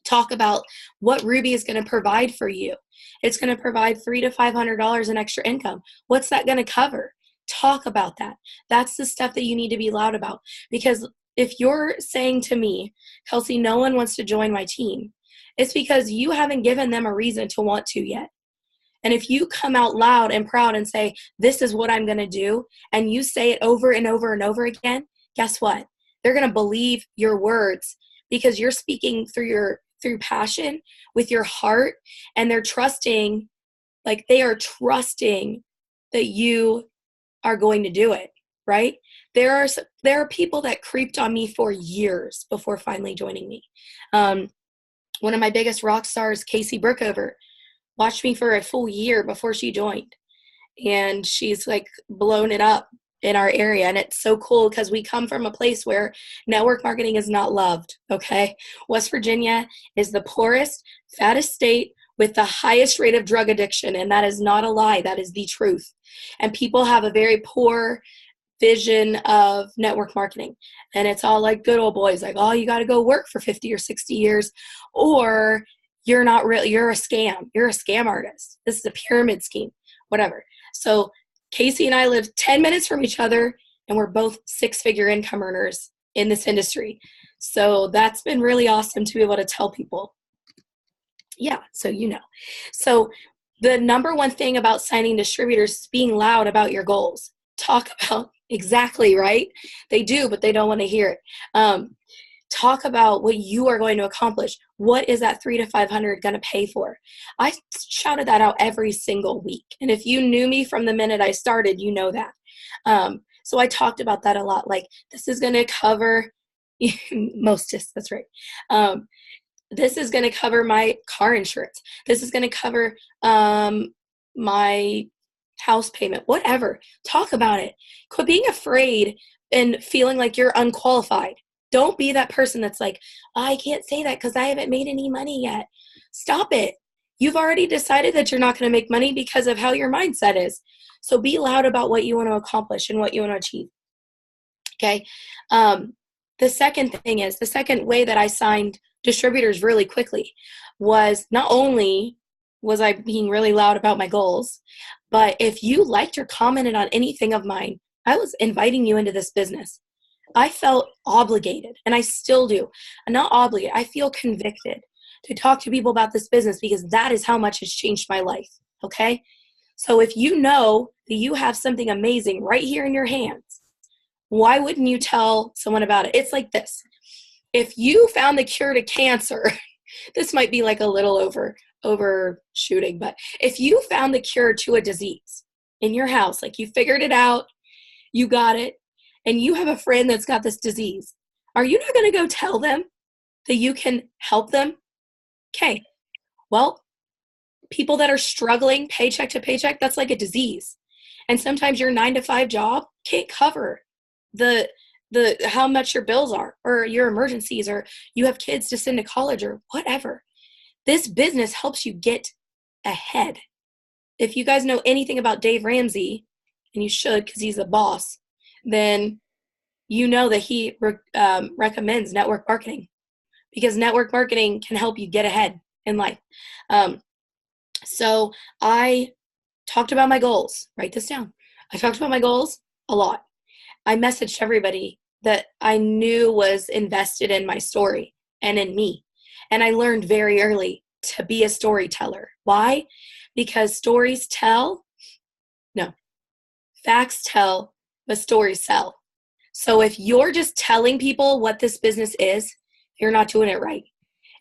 Talk about what Ruby is going to provide for you. It's going to provide $300 to $500 in extra income. What's that going to cover? Talk about that. That's the stuff that you need to be loud about. Because if you're saying to me, Kelsey, no one wants to join my team, it's because you haven't given them a reason to want to yet. And if you come out loud and proud and say, this is what I'm going to do, and you say it over and over and over again, guess what? They're going to believe your words because you're speaking through passion with your heart, and they're trusting, they are trusting that you are going to do it, right? There are people that creeped on me for years before finally joining me. One of my biggest rock stars, Casey Brookover, watched me for a full year before she joined. And she's blown it up in our area. And it's so cool because we come from a place where network marketing is not loved, okay? West Virginia is the poorest, fattest state with the highest rate of drug addiction. And that is not a lie. That is the truth. And people have a very poor vision of network marketing. And it's all like good old boys, oh, you got to go work for 50 or 60 years, or you're not real, you're a scam. You're a scam artist. This is a pyramid scheme, whatever. So Casey and I live 10 minutes from each other, and we're both 6-figure income earners in this industry. So that's been really awesome to be able to tell people. Yeah, so So the number one thing about signing distributors is being loud about your goals. Talk about exactly, right? They do, but they don't want to hear it. Talk about what you are going to accomplish. What is that $300 to $500 going to pay for? I shouted that out every single week. And if you knew me from the minute I started, you know that. So I talked about that a lot. This is going to cover Mostess, that's right. this is going to cover my car insurance. This is going to cover my house payment, whatever. Talk about it. Quit being afraid and feeling like you're unqualified. Don't be that person that's like, oh, I can't say that because I haven't made any money yet. Stop it. You've already decided that you're not going to make money because of how your mindset is. So be loud about what you want to accomplish and what you want to achieve. Okay. The second thing is, the second way that I signed distributors really quickly was not only was I being really loud about my goals, but if you liked or commented on anything of mine, I was inviting you into this business. I felt obligated, and I still do. I'm not obligated. I feel convicted to talk to people about this business because that is how much it's changed my life. Okay? So if you know that you have something amazing right here in your hands, why wouldn't you tell someone about it? It's like this. If you found the cure to cancer, this might be like a little overshooting, but if you found the cure to a disease in your house, like you figured it out, you got it, and you have a friend that's got this disease, are you not going to go tell them that you can help them? Okay. Well, people that are struggling paycheck to paycheck, that's like a disease. And sometimes your 9-to-5 job can't cover the how much your bills are, or your emergencies, or you have kids to send to college, or whatever. This business helps you get ahead. If you guys know anything about Dave Ramsey, and you should because he's the boss, then you know that he recommends network marketing, because network marketing can help you get ahead in life. So I talked about my goals. Write this down. I talked about my goals a lot. I messaged everybody that I knew was invested in my story and in me. And I learned very early to be a storyteller. Why? Because facts tell, but stories sell. So if you're just telling people what this business is, you're not doing it right.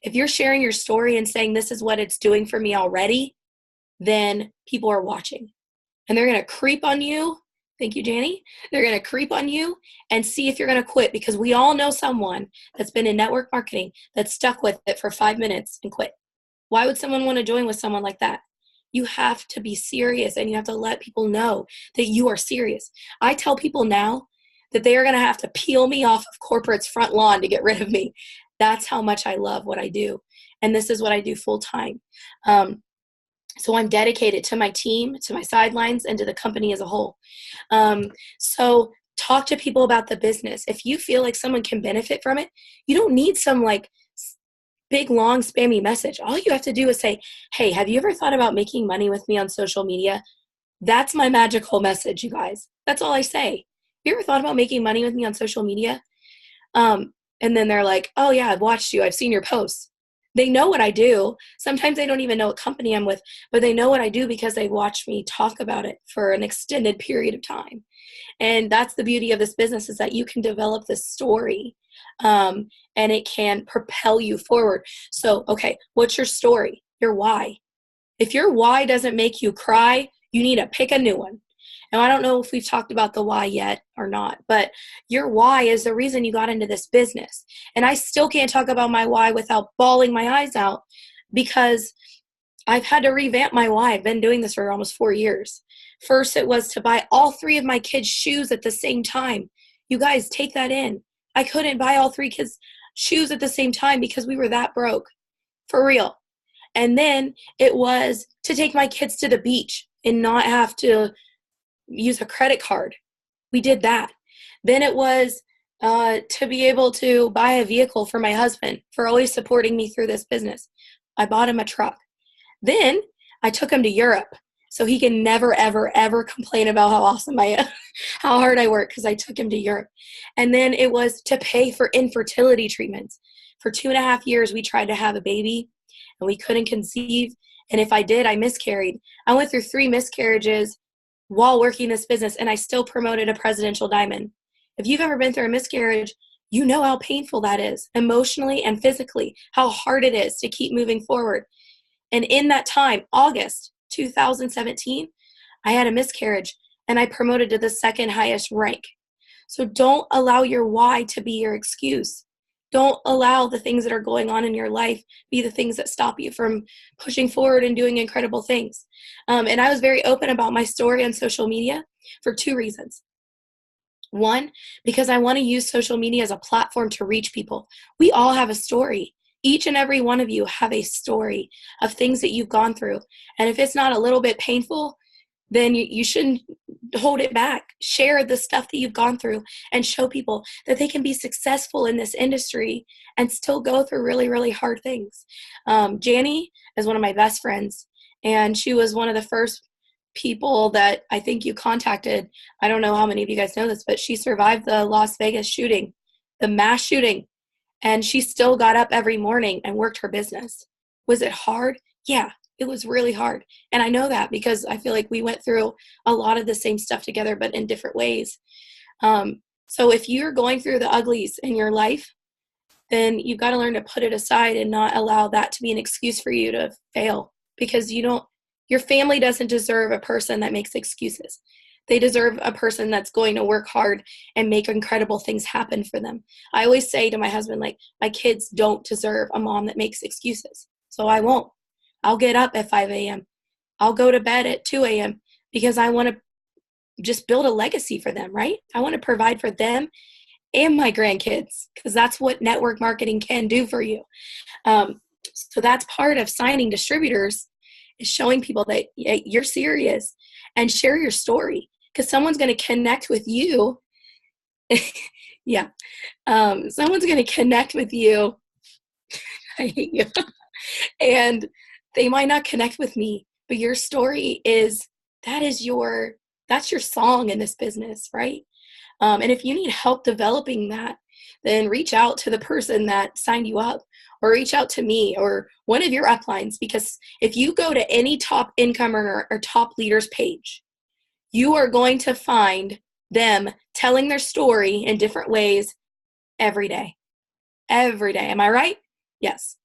If you're sharing your story and saying this is what it's doing for me already, then people are watching. And they're going to creep on you. Thank you, Janny. They're going to creep on you and see if you're going to quit, because we all know someone that's been in network marketing that's stuck with it for 5 minutes and quit. Why would someone want to join with someone like that? You have to be serious, and you have to let people know that you are serious. I tell people now that they are going to have to peel me off of corporate's front lawn to get rid of me. That's how much I love what I do. And this is what I do full time. So I'm dedicated to my team, to my sidelines, and to the company as a whole. So talk to people about the business. If you feel like someone can benefit from it, you don't need some like big, long, spammy message. All you have to do is say, hey, have you ever thought about making money with me on social media? That's my magical message, you guys. That's all I say. Have you ever thought about making money with me on social media? And then they're like, oh yeah, I've watched you. I've seen your posts. They know what I do. Sometimes they don't even know what company I'm with, but they know what I do because they watch me talk about it for an extended period of time. And that's the beauty of this business, is that you can develop this story and it can propel you forward. So, okay, what's your story? Your why. If your why doesn't make you cry, you need to pick a new one. Now, I don't know if we've talked about the why yet or not, but your why is the reason you got into this business. And I still can't talk about my why without bawling my eyes out, because I've had to revamp my why. I've been doing this for almost 4 years. First, it was to buy all 3 of my kids' shoes at the same time. You guys, take that in. I couldn't buy all 3 kids' shoes at the same time because we were that broke. For real. And then it was to take my kids to the beach and not have to use a credit card. We did that. Then it was to be able to buy a vehicle for my husband for always supporting me through this business. I bought him a truck. Then I took him to Europe so he can never, ever, ever complain about how awesome I am, how hard I work, because I took him to Europe. And then it was to pay for infertility treatments. For 2.5 years, we tried to have a baby and we couldn't conceive. And if I did, I miscarried. I went through 3 miscarriages while working this business, and I still promoted a presidential diamond. If you've ever been through a miscarriage, you know how painful that is, emotionally and physically, how hard it is to keep moving forward. And in that time, August 2017, I had a miscarriage and I promoted to the 2nd highest rank. So don't allow your why to be your excuse. Don't allow the things that are going on in your life be the things that stop you from pushing forward and doing incredible things. And I was very open about my story on social media for 2 reasons. One, because I want to use social media as a platform to reach people. We all have a story. Each and every one of you have a story of things that you've gone through. And if it's not a little bit painful, then you shouldn't hold it back. Share the stuff that you've gone through and show people that they can be successful in this industry and still go through really, really hard things. Janie is one of my best friends, and she was one of the first people that I think you contacted. I don't know how many of you guys know this, but she survived the Las Vegas shooting, the mass shooting, and she still got up every morning and worked her business. Was it hard? Yeah, it was really hard. And I know that because I feel like we went through a lot of the same stuff together, but in different ways. So if you're going through the uglies in your life, then you've got to learn to put it aside and not allow that to be an excuse for you to fail, because your family doesn't deserve a person that makes excuses. They deserve a person that's going to work hard and make incredible things happen for them. I always say to my husband, like, my kids don't deserve a mom that makes excuses. So I won't. I'll get up at 5 a.m. I'll go to bed at 2 a.m. because I want to just build a legacy for them, right? I want to provide for them and my grandkids, because that's what network marketing can do for you. So that's part of signing distributors, is showing people that you're serious, and share your story, because someone's going to connect with you. Yeah. Someone's going to connect with you. I hate you. And they might not connect with me, but your story that's your song in this business, right? And if you need help developing that, then reach out to the person that signed you up, or reach out to me or one of your uplines, because if you go to any top income earner or top leaders page, you are going to find them telling their story in different ways every day. Every day. Am I right? Yes.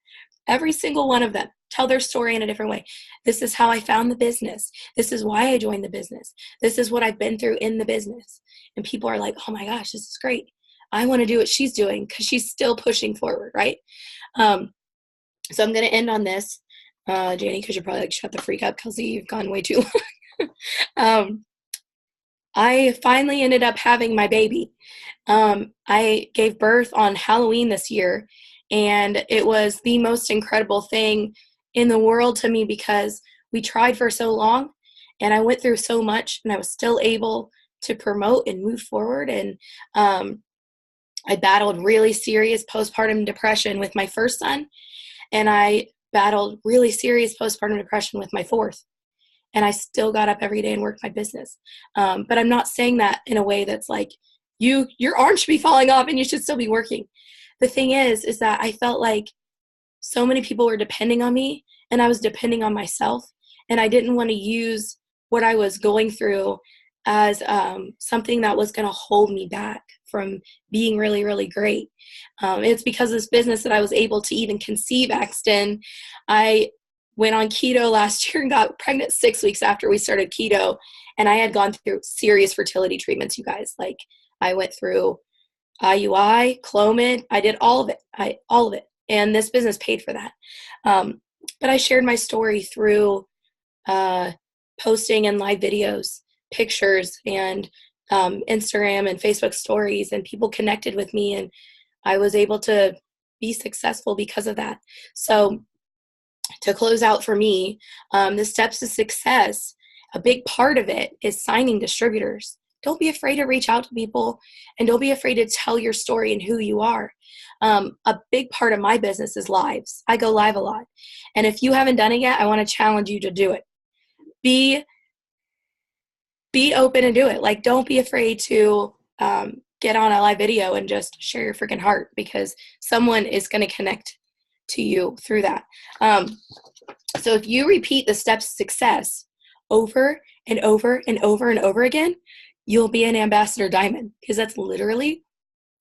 Every single one of them tell their story in a different way. This is how I found the business. This is why I joined the business. This is what I've been through in the business. And people are like, oh my gosh, this is great. I want to do what she's doing, because she's still pushing forward, right? So I'm going to end on this, Janie, because you're probably like, shut the freak up, Kelsey, you've gone way too long. I finally ended up having my baby. I gave birth on Halloween this year, and it was the most incredible thing in the world to me, because we tried for so long and I went through so much, and I was still able to promote and move forward. And I battled really serious postpartum depression with my first son, and I battled really serious postpartum depression with my fourth. And I still got up every day and worked my business. But I'm not saying that in a way that's like, your arm should be falling off and you should still be working. The thing is that I felt like so many people were depending on me, and I was depending on myself. And I didn't want to use what I was going through as something that was going to hold me back from being really, really great. It's because of this business that I was able to even conceive Axton. I went on keto last year and got pregnant 6 weeks after we started keto. And I had gone through serious fertility treatments, you guys. Like, I went through IUI, Clomid. I did all of it. And this business paid for that. But I shared my story through posting and live videos, pictures, and Instagram and Facebook stories, and people connected with me, and I was able to be successful because of that. So to close out for me, the steps to success, a big part of it is signing distributors. Don't be afraid to reach out to people, and don't be afraid to tell your story and who you are. A big part of my business is lives. I go live a lot. And if you haven't done it yet, I want to challenge you to do it. Be open and do it. Like, don't be afraid to get on a live video and just share your freaking heart, because someone is going to connect to you through that. So if you repeat the steps to success over and over and over and over again, you'll be an ambassador diamond, because that's literally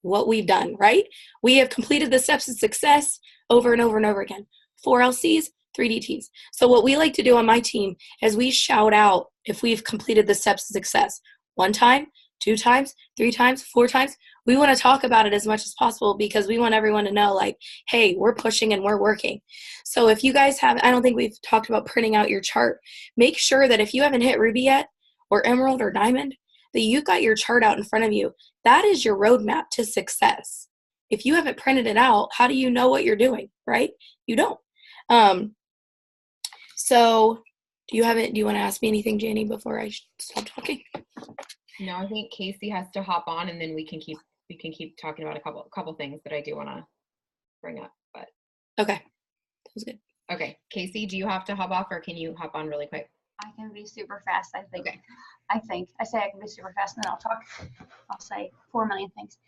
what we've done, right? We have completed the steps to success over and over and over again. 4 LCs, 3 DTs. So what we like to do on my team is we shout out if we've completed the steps to success 1 time, 2 times, 3 times, 4 times. we want to talk about it as much as possible because we want everyone to know, like, hey, we're pushing and we're working. So if you guys have, I don't think we've talked about printing out your chart. Make sure that if you haven't hit Ruby yet, or Emerald or Diamond, that you've got your chart out in front of you. That is your roadmap to success. If you haven't printed it out, how do you know what you're doing, right? You don't. So do you want to ask me anything, Janie, before I stop talking? No, I think Casey has to hop on, and then we can keep talking about a couple things that I do want to bring up. But okay, that was good. Okay, Casey, do you have to hop off, or can you hop on really quick? I can be super fast, I think. Okay. I say I can be super fast, and then I'll say 4 million things.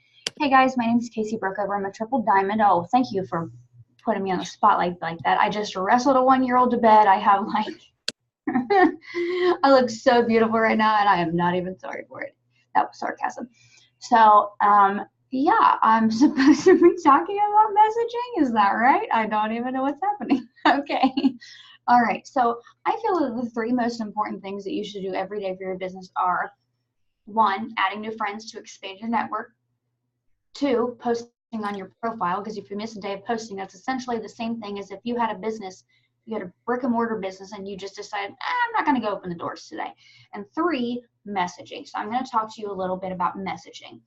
Hey guys, my name is Casey Brookover. I'm a triple diamond. Oh, thank you for putting me on the spotlight like that. I just wrestled a 1-year-old to bed. I have I look so beautiful right now, and I am not even sorry for it. That was sarcasm. So, yeah, I'm supposed to be talking about messaging. Is that right? I don't even know what's happening. Okay. All right. So I feel that the 3 most important things that you should do every day for your business are 1, adding new friends to expand your network. 2, posting on your profile, because if you miss a day of posting, that's essentially the same thing as if you had a business, you had a brick and mortar business, and you just decided, I'm not going to go open the doors today. And 3, messaging. So I'm going to talk to you a little bit about messaging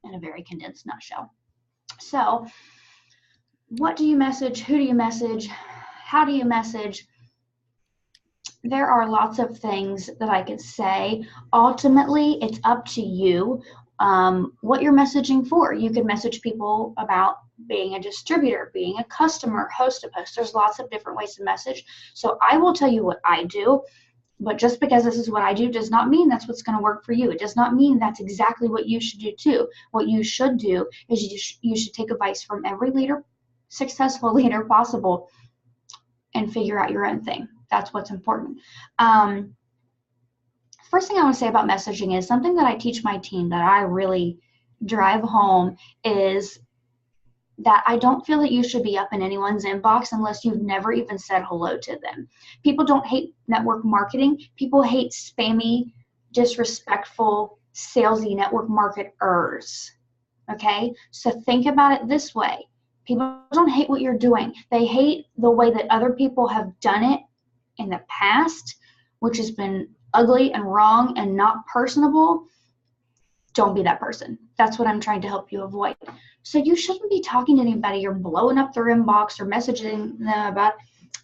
in a very condensed nutshell. So what do you message? Who do you message? How do you message? There are lots of things that I could say. Ultimately, it's up to you what you're messaging for. You could message people about being a distributor, being a customer, host a post. There's lots of different ways to message. So I will tell you what I do, but just because this is what I do does not mean that's what's going to work for you. It does not mean that's exactly what you should do too. What you should do is you should take advice from every leader, successful leader possible, and figure out your own thing. That's what's important. First thing I want to say about messaging is something that I teach my team that I really drive home is that I don't feel that you should be up in anyone's inbox unless you've never even said hello to them. People don't hate network marketing. People hate spammy, disrespectful, salesy network marketers. Okay? So think about it this way. People don't hate what you're doing. They hate the way that other people have done it in the past, which has been ugly and wrong and not personable. Don't be that person. That's what I'm trying to help you avoid. So you shouldn't be talking to anybody. You're blowing up their inbox or messaging them about,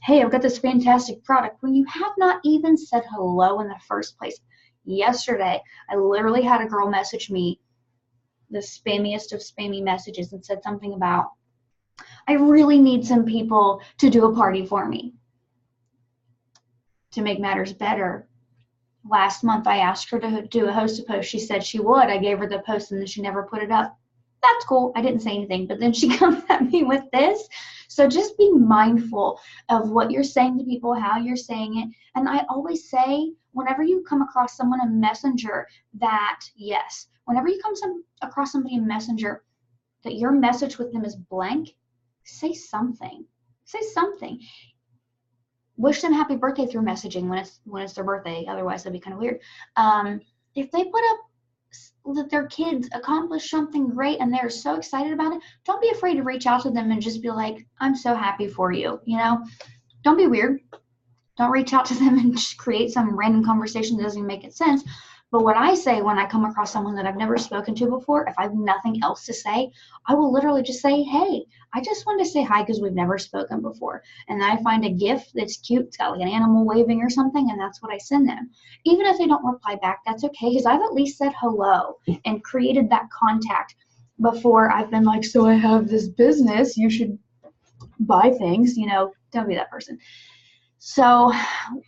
hey, I've got this fantastic product, when you have not even said hello in the first place. Yesterday, I literally had a girl message me the spammiest of spammy messages and said something about, I really need some people to do a party for me. To make matters better, last month I asked her to do a host a post. She said she would. I gave her the post and then she never put it up. That's cool. I didn't say anything, but then she comes at me with this. So just be mindful of what you're saying to people, how you're saying it. And I always say, whenever you come across someone in Messenger that, yes, whenever you come across somebody in Messenger that your message with them is blank, say something. Say something. Wish them happy birthday through messaging when it's their birthday. Otherwise, that'd be kind of weird. If they put up that their kids accomplished something great and they're so excited about it, don't be afraid to reach out to them and just be like, I'm so happy for you. You know, don't be weird. Don't reach out to them and just create some random conversation that doesn't even make sense. But what I say when I come across someone that I've never spoken to before, if I have nothing else to say, I will literally just say, hey, I just wanted to say hi because we've never spoken before. And then I find a GIF that's cute. It's got like an animal waving or something, and that's what I send them. Even if they don't reply back, that's okay because I've at least said hello and created that contact before I've been like, so I have this business. You should buy things. You know, don't be that person. So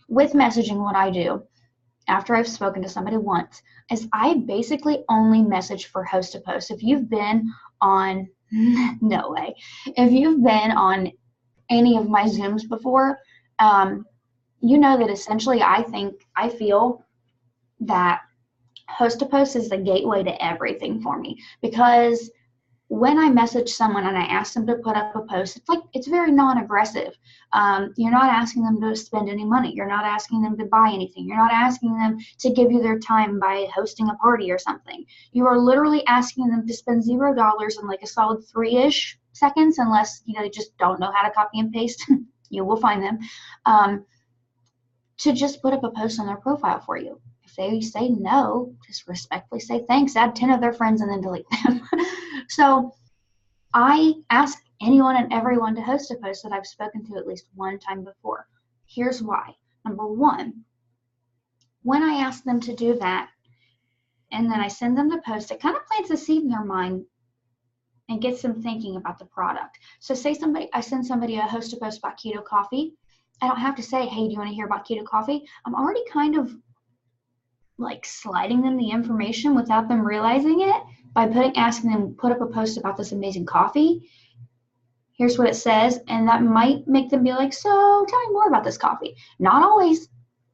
with messaging, what I do after I've spoken to somebody once is I basically only message for host to post. If you've been on, no way, if you've been on any of my Zooms before, you know that essentially I feel that host to post is the gateway to everything for me because when I message someone and I ask them to put up a post, it's very non-aggressive. You're not asking them to spend any money. You're not asking them to buy anything. You're not asking them to give you their time by hosting a party or something. You are literally asking them to spend $0 in like a solid 3-ish seconds, unless they just don't know how to copy and paste. You will find them, to just put up a post on their profile for you. If they say no, just respectfully say thanks, add 10 of their friends, and then delete them. So I ask anyone and everyone to host a post that I've spoken to at least one time before. Here's why. Number one, when I ask them to do that and then I send them the post, it kind of plants a seed in their mind and gets them thinking about the product. So say I send somebody a host a post about keto coffee. I don't have to say, hey, do you want to hear about keto coffee? I'm already kind of like sliding them the information without them realizing it by asking them put up a post about this amazing coffee. Here's what it says, and that might make them be like, so tell me more about this coffee. Not always,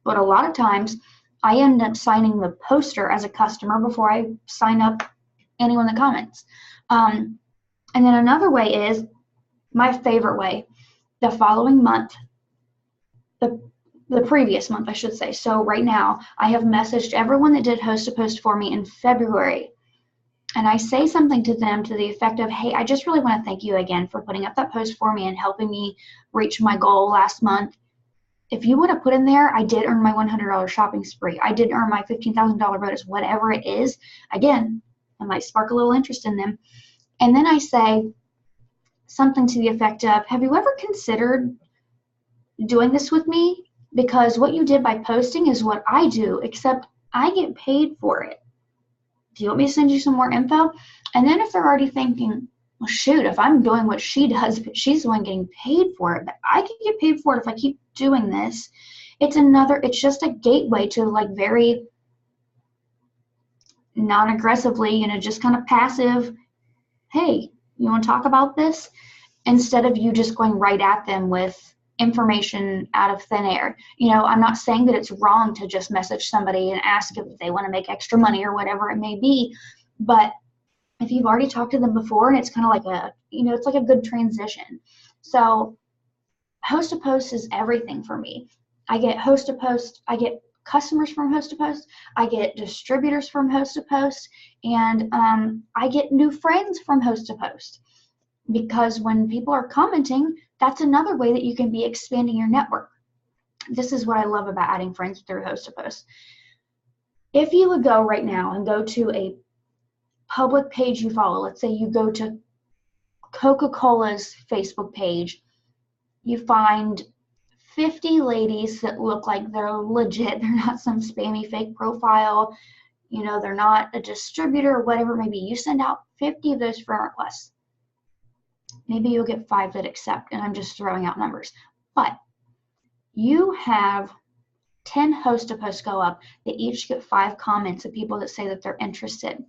but a lot of times I end up signing the poster as a customer before I sign up anyone that comments. And then another way is, my favorite way, the following month, the previous month, I should say. So right now, I have messaged everyone that did host a post for me in February. And I say something to them to the effect of, hey, I just really want to thank you again for putting up that post for me and helping me reach my goal last month. If you would have put in there, I did earn my $100 shopping spree. I did earn my $15,000 bonus, whatever it is. Again, I might spark a little interest in them. And then I say something to the effect of, have you ever considered doing this with me? Because what you did by posting is what I do, except I get paid for it. Do you want me to send you some more info? And then if they're already thinking, well, shoot, if I'm doing what she does, but she's the one getting paid for it, but I can get paid for it if I keep doing this. It's just a gateway to like very non-aggressively, just kind of passive, hey, you want to talk about this? Instead of you just going right at them with information out of thin air. I'm not saying that it's wrong to just message somebody and ask if they want to make extra money or whatever it may be. But if you've already talked to them before, and it's kind of like it's like a good transition. So host a post is everything for me. I get host a post, I get customers from host a post, I get distributors from host a post, and I get new friends from host a post. Because when people are commenting, that's another way that you can be expanding your network. This is what I love about adding friends through host a post. If you would go right now and go to a public page you follow, let's say you go to Coca-Cola's Facebook page, you find 50 ladies that look like they're legit. They're not some spammy fake profile. They're not a distributor or whatever it may be. You send out 50 of those friend requests. Maybe you'll get 5 that accept, and I'm just throwing out numbers. But you have 10 host to posts go up. They each get 5 comments of people that say that they're interested.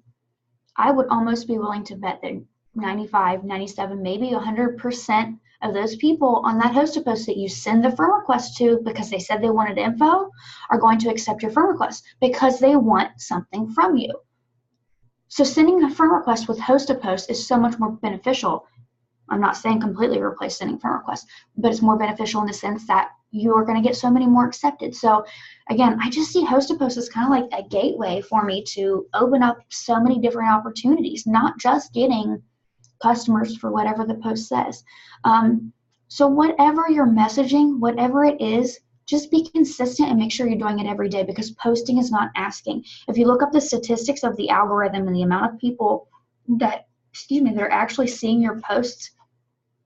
I would almost be willing to bet that 95, 97, maybe 100% of those people on that host to post that you send the friend request to because they said they wanted info are going to accept your friend request because they want something from you. So sending a friend request with host to post is so much more beneficial. I'm not saying completely replace sending friend requests, but it's more beneficial in the sense that you are going to get so many more accepted. So again, I just see host to post as kind of like a gateway for me to open up so many different opportunities, not just getting customers for whatever the post says. So whatever you're messaging, whatever it is, just be consistent and make sure you're doing it every day, because posting is not asking. If you look up the statistics of the algorithm and the amount of people that are actually seeing your posts,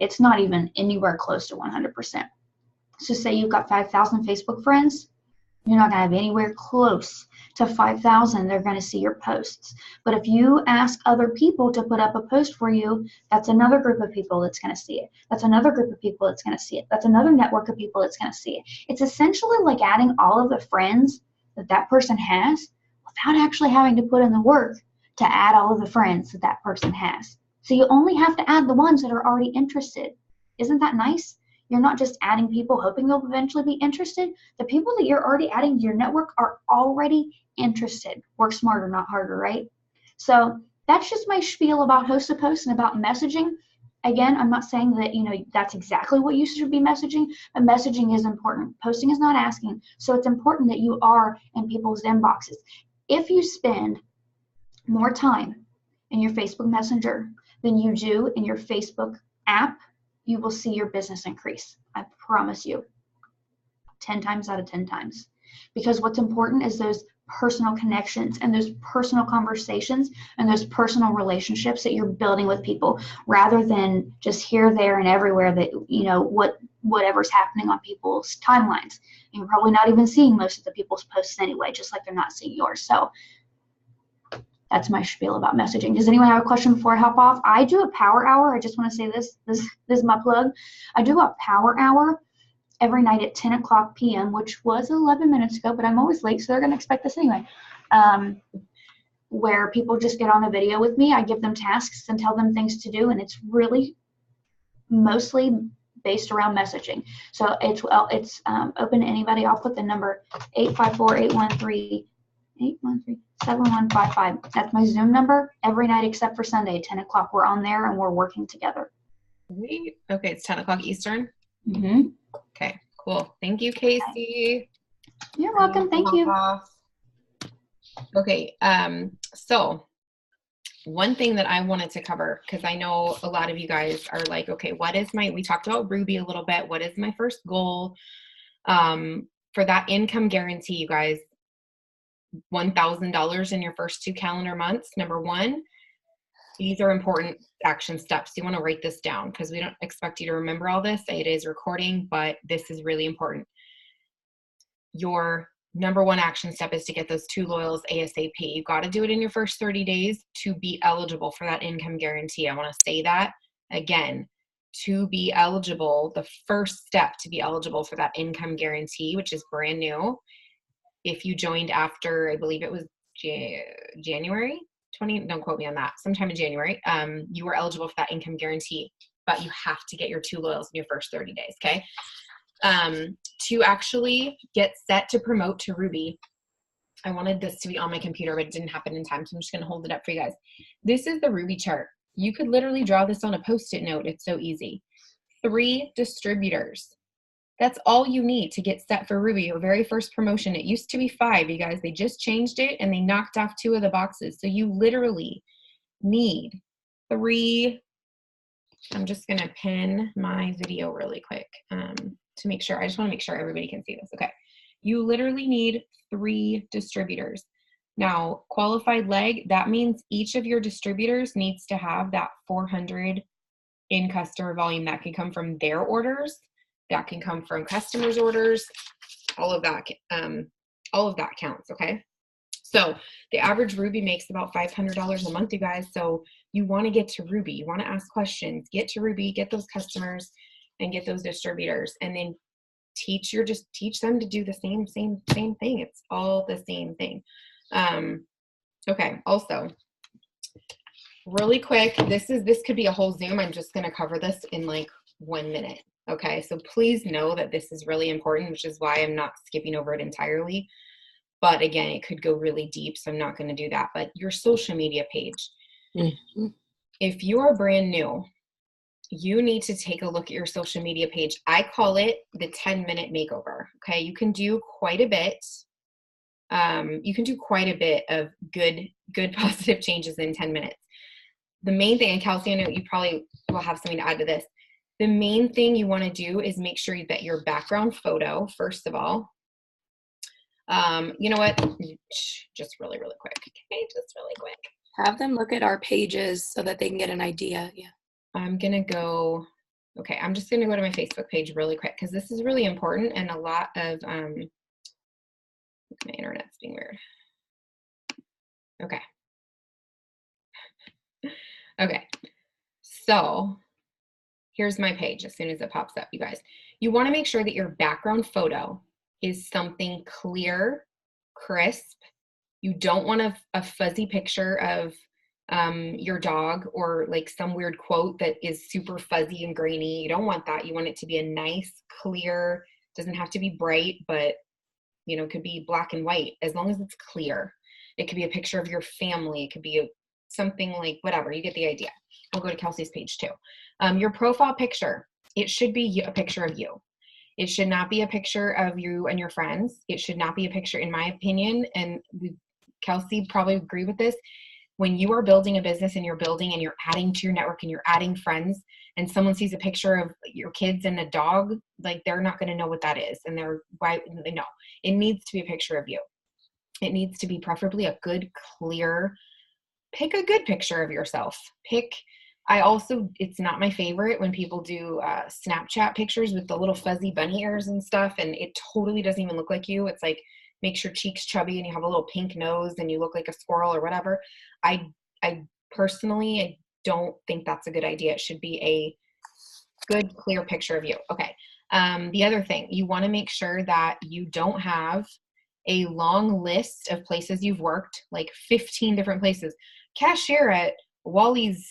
it's not even anywhere close to 100%. So say you've got 5,000 Facebook friends, you're not going to have anywhere close to 5,000 they're going to see your posts. But if you ask other people to put up a post for you, that's another group of people that's going to see it. That's another group of people that's going to see it. That's another network of people that's going to see it. It's essentially like adding all of the friends that that person has without actually having to put in the work to add all of the friends that that person has. So you only have to add the ones that are already interested. Isn't that nice? You're not just adding people hoping they'll eventually be interested. The people that you're already adding to your network are already interested. Work smarter, not harder, right? So that's just my spiel about host to post and about messaging. Again, I'm not saying that, that's exactly what you should be messaging, but messaging is important. Posting is not asking. So it's important that you are in people's inboxes. If you spend more time in your Facebook Messenger than you do in your Facebook app, you will see your business increase. I promise you. 10 times out of 10 times. Because what's important is those personal connections and those personal conversations and those personal relationships that you're building with people, rather than just here, there, and everywhere that, whatever's happening on people's timelines. And you're probably not even seeing most of the people's posts anyway, just like they're not seeing yours. So that's my spiel about messaging. Does anyone have a question before I hop off? I do a power hour. I just want to say this is my plug. I do a power hour every night at 10 o'clock p.m., which was 11 minutes ago, but I'm always late, so they're going to expect this anyway, where people just get on a video with me. I give them tasks and tell them things to do, and it's really mostly based around messaging. So it's open to anybody. I'll put the number 854-813-7155. That's my Zoom number. Every night except for Sunday, 10 o'clock. We're on there, and we're working together. Sweet. Okay, it's 10 o'clock Eastern. Mm-hmm. Okay, cool. Thank you, Casey. You're welcome. Thank you. Okay, so one thing that I wanted to cover, because I know a lot of you guys are like, okay, we talked about Ruby a little bit. What is my first goal? For that income guarantee, you guys, $1,000 in your first 2 calendar months. Number one, these are important action steps. You want to write this down because we don't expect you to remember all this. It is recording, but this is really important. Your number one action step is to get those 2 loyals ASAP. You got to do it in your first 30 days to be eligible for that income guarantee. I want to say that again. To be eligible, the first step to be eligible for that income guarantee, which is brand new. If you joined after, I believe it was January 20, don't quote me on that, sometime in January, you were eligible for that income guarantee, but you have to get your 2 loyals in your first 30 days, okay? To actually get set to promote to Ruby, I wanted this to be on my computer, but it didn't happen in time, so I'm just going to hold it up for you guys. This is the Ruby chart. You could literally draw this on a Post-it note. It's so easy. 3 distributors. That's all you need to get set for Ruby, your very first promotion. It used to be 5, you guys. They just changed it, and they knocked off 2 of the boxes. So you literally need 3. I'm just going to pin my video really quick to make sure. I just want to make sure everybody can see this. Okay. You literally need 3 distributors. Now, qualified leg, that means each of your distributors needs to have that 400 in customer volume. That can come from their orders. That can come from customers' orders. All of that counts, okay? So the average Ruby makes about $500 a month, you guys. So you want to get to Ruby. You want to ask questions. Get to Ruby, get those customers, and get those distributors. And then teach them to do the same thing. It's all the same thing. Okay, also, really quick, this could be a whole Zoom. I'm just going to cover this in like 1 minute. Okay, so please know that this is really important, which is why I'm not skipping over it entirely. But again, it could go really deep, so I'm not going to do that. But your social media page. Mm-hmm. If you are brand new, you need to take a look at your social media page. I call it the 10-minute makeover. Okay, you can do quite a bit. You can do quite a bit of good positive changes in 10 minutes. The main thing, and Kelsey, I know you probably will have something to add to this. The main thing you want to do is make sure that your background photo, first of all, you know what? Just really quick. Okay, just really quick. Have them look at our pages so that they can get an idea. Yeah. I'm just going to go to my Facebook page really quick because this is really important, and a lot of, my internet's being weird. Okay. Okay. So here's my page as soon as it pops up, you guys. You want to make sure that your background photo is something clear, crisp. You don't want a fuzzy picture of your dog or like some weird quote that is super fuzzy and grainy. You don't want that. You want it to be a nice, clear, doesn't have to be bright, but it could be black and white as long as it's clear. It could be a picture of your family. It could be something like whatever, you get the idea. We'll go to Kelsey's page too. Your profile picture, it should be a picture of you. It should not be a picture of you and your friends. It should not be a picture, in my opinion, and Kelsey probably agree with this. When you are building a business and you're building and you're adding to your network and you're adding friends and someone sees a picture of your kids and a dog, like they're not going to know what that is. And why they know it needs to be a picture of you. It needs to be preferably a good, clear, pick a good picture of yourself. It's not my favorite when people do Snapchat pictures with the little fuzzy bunny ears and stuff. And it totally doesn't even look like you. It's like, makes your cheeks chubby and you have a little pink nose and you look like a squirrel or whatever. I personally, I don't think that's a good idea. It should be a good, clear picture of you. Okay. The other thing, you want to make sure that you don't have a long list of places you've worked, like 15 different places. Cashier at Wally's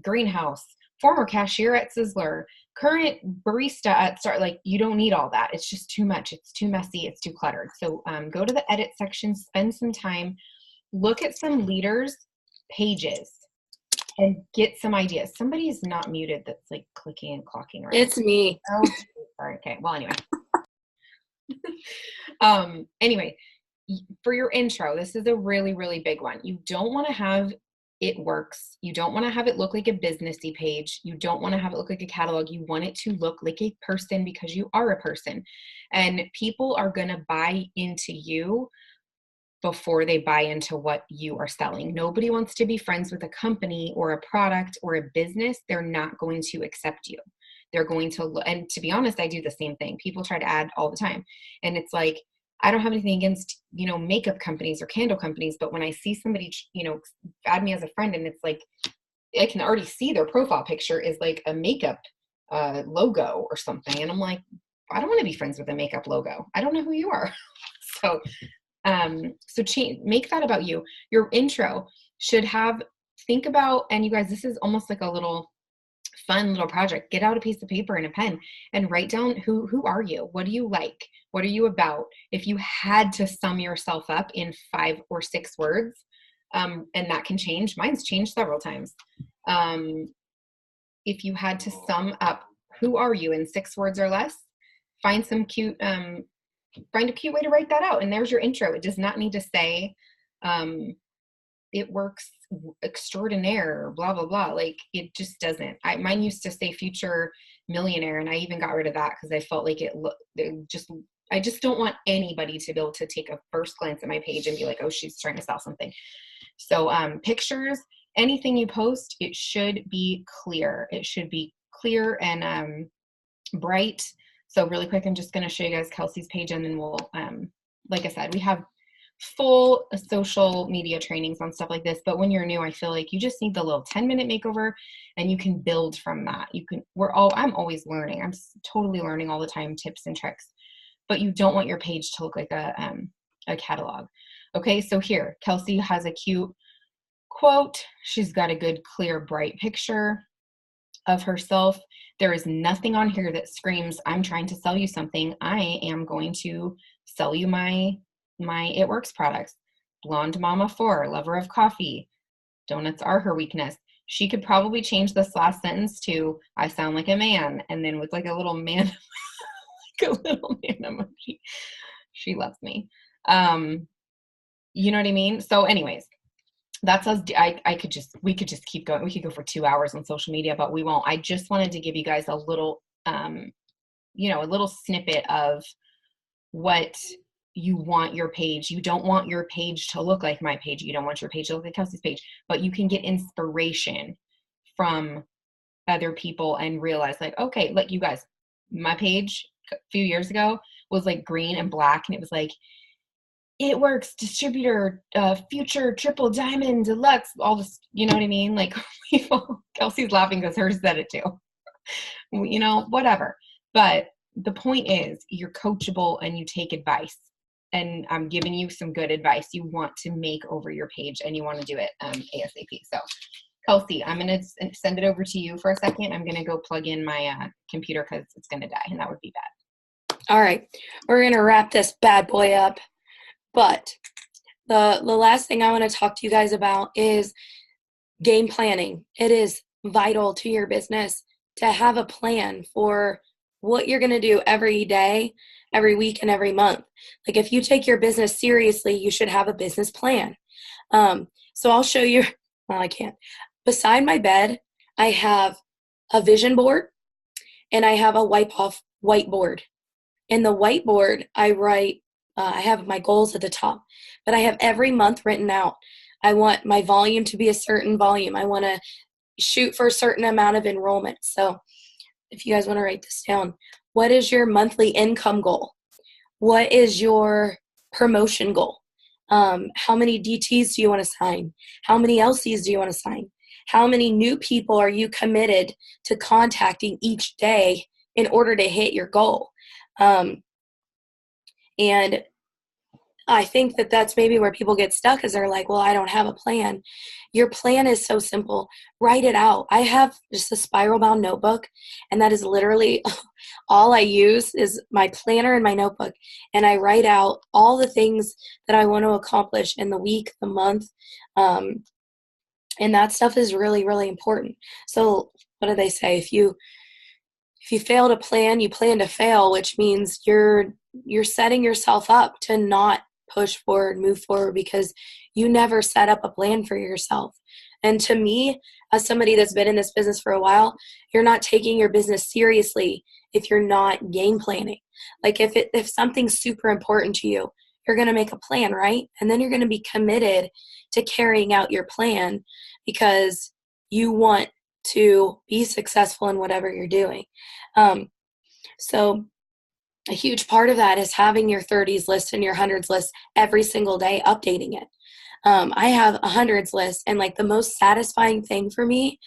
greenhouse, former cashier at Sizzler, current barista at Start. Like, you don't need all that. It's just too much. It's too messy. It's too cluttered. So go to the edit section, spend some time, look at some leaders' pages and get some ideas. Somebody is not muted that's like clicking and clocking around. It's me. Oh, sorry. Okay. Well, anyway, for your intro, this is a really, really big one. You don't want to have it works. You don't want to have it look like a businessy page. You don't want to have it look like a catalog. You want it to look like a person because you are a person. And people are going to buy into you before they buy into what you are selling. Nobody wants to be friends with a company or a product or a business. They're not going to accept you. They're going to look, and to be honest, I do the same thing. People try to add all the time. And it's like, I don't have anything against, makeup companies or candle companies, but when I see somebody, add me as a friend and it's like, I can already see their profile picture is like a makeup logo or something. And I'm like, I don't want to be friends with a makeup logo. I don't know who you are. So make that about you. Your intro should think about, and you guys, this is almost like a little fun little project. Get out a piece of paper and a pen and write down who are you? What do you like? What are you about? If you had to sum yourself up in 5 or 6 words, and that can change. Mine's changed several times. If you had to sum up who are you in 6 words or less, find a cute way to write that out. And there's your intro. It does not need to say, it works extraordinaire, blah, blah, blah. Like, it just doesn't. Mine used to say future millionaire, and I even got rid of that because I felt like I just don't want anybody to be able to take a first glance at my page and be like, oh, she's trying to sell something. So pictures, anything you post, it should be clear. It should be clear and bright. So really quick, I'm just going to show you guys Kelsey's page, and then we'll, like I said, we have full social media trainings on stuff like this. But when you're new, I feel like you just need the little 10-minute makeover, and you can build from that. I'm always learning. I'm totally learning all the time, tips and tricks. But you don't want your page to look like a catalog. Okay, so here, Kelsey has a cute quote. She's got a good, clear, bright picture of herself. There is nothing on here that screams, I'm trying to sell you something. I am going to sell you my It Works products. Blonde Mama 4, lover of coffee. Donuts are her weakness. She could probably change this last sentence to, I sound like a man, and then with like a little man emoji. She loves me. You know what I mean? So anyways, that's us. We could just keep going. We could go for 2 hours on social media, but we won't. I just wanted to give you guys a little, a little snippet of what you want your page. You don't want your page to look like my page. You don't want your page to look like Kelsey's page, but you can get inspiration from other people and realize like, okay, like you guys, my page a few years ago was like green and black, and it was like, It Works distributor, future triple diamond deluxe, all this, you know what I mean? Like, Kelsey's laughing because hers said it too. Whatever. But the point is, you're coachable and you take advice. And I'm giving you some good advice. You want to make over your page, and you want to do it ASAP. So, Kelsey, I'm going to send it over to you for a second. I'm going to go plug in my computer because it's going to die, and that would be bad. All right. We're going to wrap this bad boy up. But the last thing I want to talk to you guys about is game planning. It is vital to your business to have a plan for what you're going to do every day, every week, and every month. Like if you take your business seriously, you should have a business plan. So I'll show you. Well, I can't. Beside my bed, I have a vision board and I have a whiteboard. In the whiteboard, I write, I have my goals at the top, but I have every month written out. I want my volume to be a certain volume. I want to shoot for a certain amount of enrollment. So if you guys want to write this down, what is your monthly income goal? What is your promotion goal? How many DTs do you want to sign? How many LCs do you want to sign? How many new people are you committed to contacting each day in order to hit your goal? And I think that that's maybe where people get stuck, is they're like, well, I don't have a plan. Your plan is so simple. Write it out. I have just a spiral bound notebook, and that is literally all I use is my planner and my notebook. And I write out all the things that I want to accomplish in the week, the month. And that stuff is really, really important. So what do they say? If you fail to plan, you plan to fail, which means you're setting yourself up to not push forward, move forward, because you never set up a plan for yourself. And to me, as somebody that's been in this business for a while, you're not taking your business seriously if you're not game planning. Like if something's super important to you, you're going to make a plan, right? And then you're going to be committed to carrying out your plan because you want to be successful in whatever you're doing. So a huge part of that is having your 30s list and your hundreds list every single day, updating it. I have a hundreds list, and like the most satisfying thing for me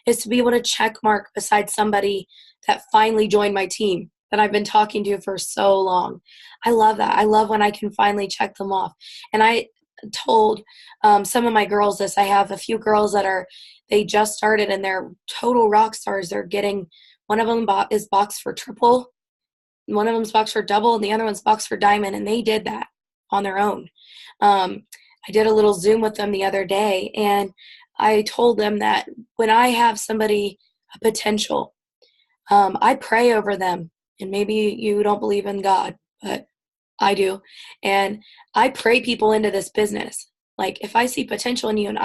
is to be able to check mark beside somebody that finally joined my team that I've been talking to for so long. I love that. I love when I can finally check them off. And I told some of my girls this. I have a few girls that they just started and they're total rock stars. They're getting, one of them is boxed for triple, one of them's boxed for double, and the other one's boxed for diamond, and they did that on their own. I did a little Zoom with them the other day, and I told them that when I have somebody, a potential, I pray over them. And maybe you don't believe in God, but I do. And I pray people into this business. Like if I see potential in you and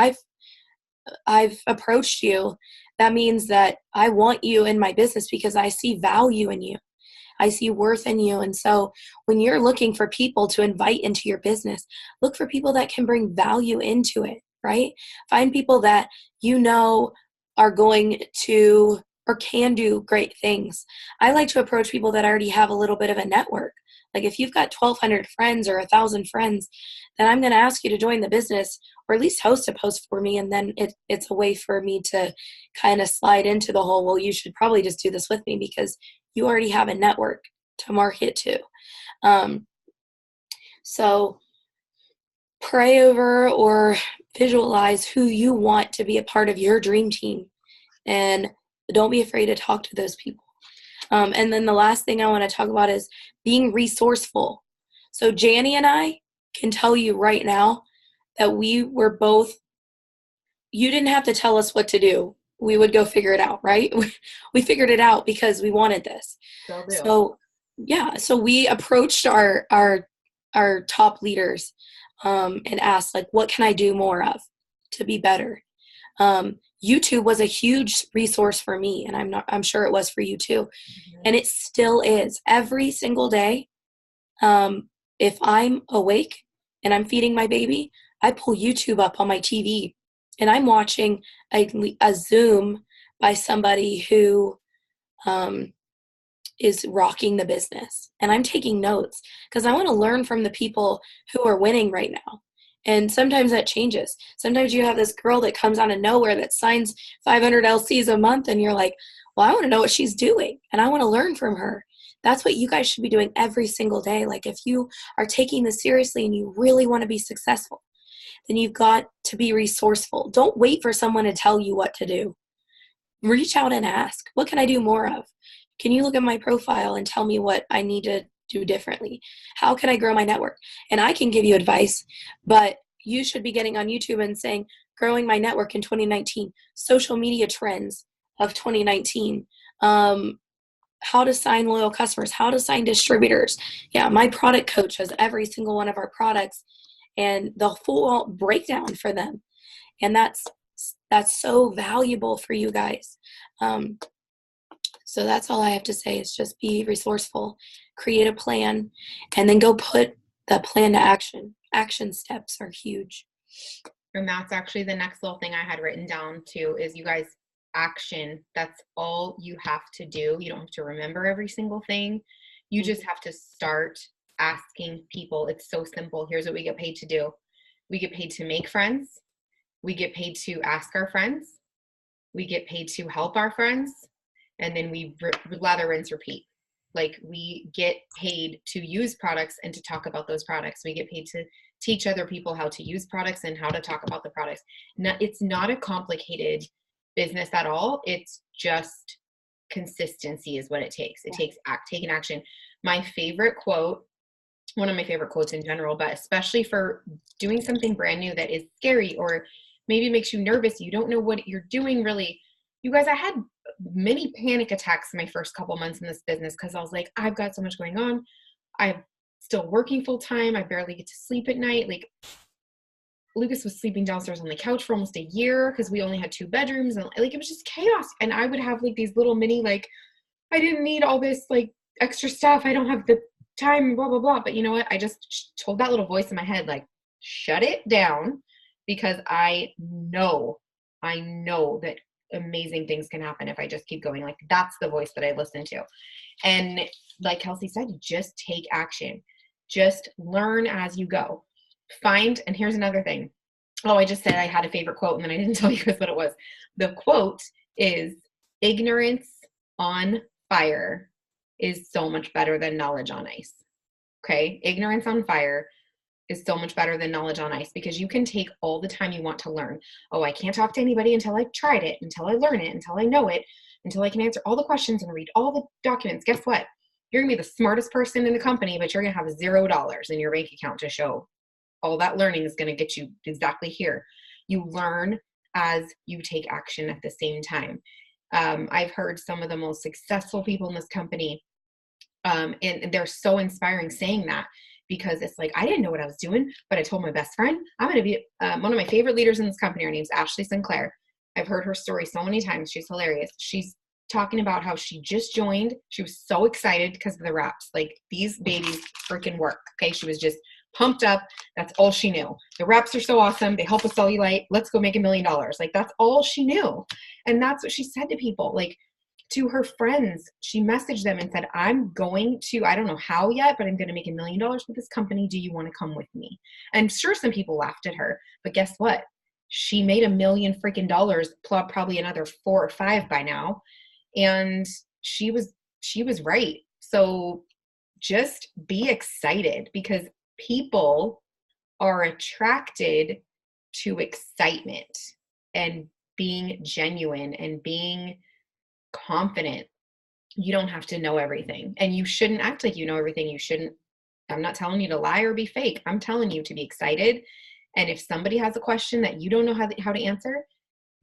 I've approached you, that means that I want you in my business because I see value in you. I see worth in you. And so when you're looking for people to invite into your business, look for people that can bring value into it, right? Find people that you know are going to or can do great things. I like to approach people that already have a little bit of a network. Like if you've got 1,200 friends or 1,000 friends, then I'm going to ask you to join the business or at least host a post for me. And then it's a way for me to kind of slide into the whole, well, you should probably just do this with me because you already have a network to market to. So pray over or visualize who you want to be a part of your dream team. And don't be afraid to talk to those people. And then the last thing I want to talk about is being resourceful. So Janny and I can tell you right now that we were both, you didn't have to tell us what to do. We would go figure it out, right? We figured it out because we wanted this. So we approached our top leaders and asked, like, what can I do more of to be better? YouTube was a huge resource for me, and I'm sure it was for you too. Mm-hmm. And it still is. Every single day, if I'm awake and I'm feeding my baby, I pull YouTube up on my TV and I'm watching a Zoom by somebody who is rocking the business. And I'm taking notes because I want to learn from the people who are winning right now. And sometimes that changes. Sometimes you have this girl that comes out of nowhere that signs 500 LCs a month and you're like, well, I want to know what she's doing and I want to learn from her. That's what you guys should be doing every single day. Like if you are taking this seriously and you really want to be successful, then you've got to be resourceful. Don't wait for someone to tell you what to do. Reach out and ask, what can I do more of? Can you look at my profile and tell me what I need to do differently? How can I grow my network? And I can give you advice, but you should be getting on YouTube and saying, growing my network in 2019, social media trends of 2019, how to sign loyal customers, how to sign distributors. Yeah, my product coach has every single one of our products and the full breakdown for them. And that's so valuable for you guys. So that's all I have to say is just be resourceful, create a plan, and then go put the plan to action. Action steps are huge. And that's actually the next little thing I had written down too, is you guys, action. That's all you have to do. You don't have to remember every single thing. You just have to start asking people. It's so simple. Here's what we get paid to do. We get paid to make friends. We get paid to ask our friends. We get paid to help our friends. And then we lather, rinse, repeat. Like, we get paid to use products and to talk about those products. We get paid to teach other people how to use products and how to talk about the products. It's not a complicated business at all. It's just consistency is what it takes. It takes taking action. My favorite quote, one of my favorite quotes in general, but especially for doing something brand new that is scary or maybe makes you nervous, you don't know what you're doing really. You guys, I had many panic attacks my first couple months in this business because I was like, I've got so much going on. I'm still working full time. I barely get to sleep at night. Like, Lucas was sleeping downstairs on the couch for almost a year because we only had 2 bedrooms, and like, it was just chaos. And I would have like these little mini, like, I didn't need all this like extra stuff. I don't have the time, blah, blah, blah. But you know what? I just told that little voice in my head, like, shut it down, because I know that amazing things can happen if I just keep going. Like, that's the voice that I listen to. And like Kelsey said, just take action. Just learn as you go. And here's another thing. Oh, I just said I had a favorite quote and then I didn't tell you guys what it was. The quote is, ignorance on fire is so much better than knowledge on ice. Okay? Ignorance on fire is so much better than knowledge on ice, because you can take all the time you want to learn. Oh, I can't talk to anybody until I've tried it, until I learn it, until I know it, until I can answer all the questions and read all the documents. Guess what? You're going to be the smartest person in the company, but you're going to have $0 in your bank account to show. All that learning is going to get you exactly here. You learn as you take action at the same time. I've heard some of the most successful people in this company, and they're so inspiring saying that, because it's like, I didn't know what I was doing, but I told my best friend, I'm going to be one of my favorite leaders in this company. Her name's Ashley Sinclair. I've heard her story so many times. She's hilarious. She's talking about how she just joined. She was so excited because of the wraps. Like, these babies freaking work. Okay. She was just pumped up. That's all she knew. The wraps are so awesome. They help with cellulite. Let's go make $1 million. Like, that's all she knew. And that's what she said to people. Like, to her friends, she messaged them and said, I'm going to, I don't know how yet, but I'm going to make $1 million with this company. Do you want to come with me? And sure, some people laughed at her, but guess what? She made $1 million freaking dollars, probably another 4 or 5 by now. And she was right. So just be excited, because people are attracted to excitement and being genuine and being confident. You don't have to know everything, and you shouldn't act like you know everything. I'm not telling you to lie or be fake. I'm telling you to be excited. And if somebody has a question that you don't know how to answer,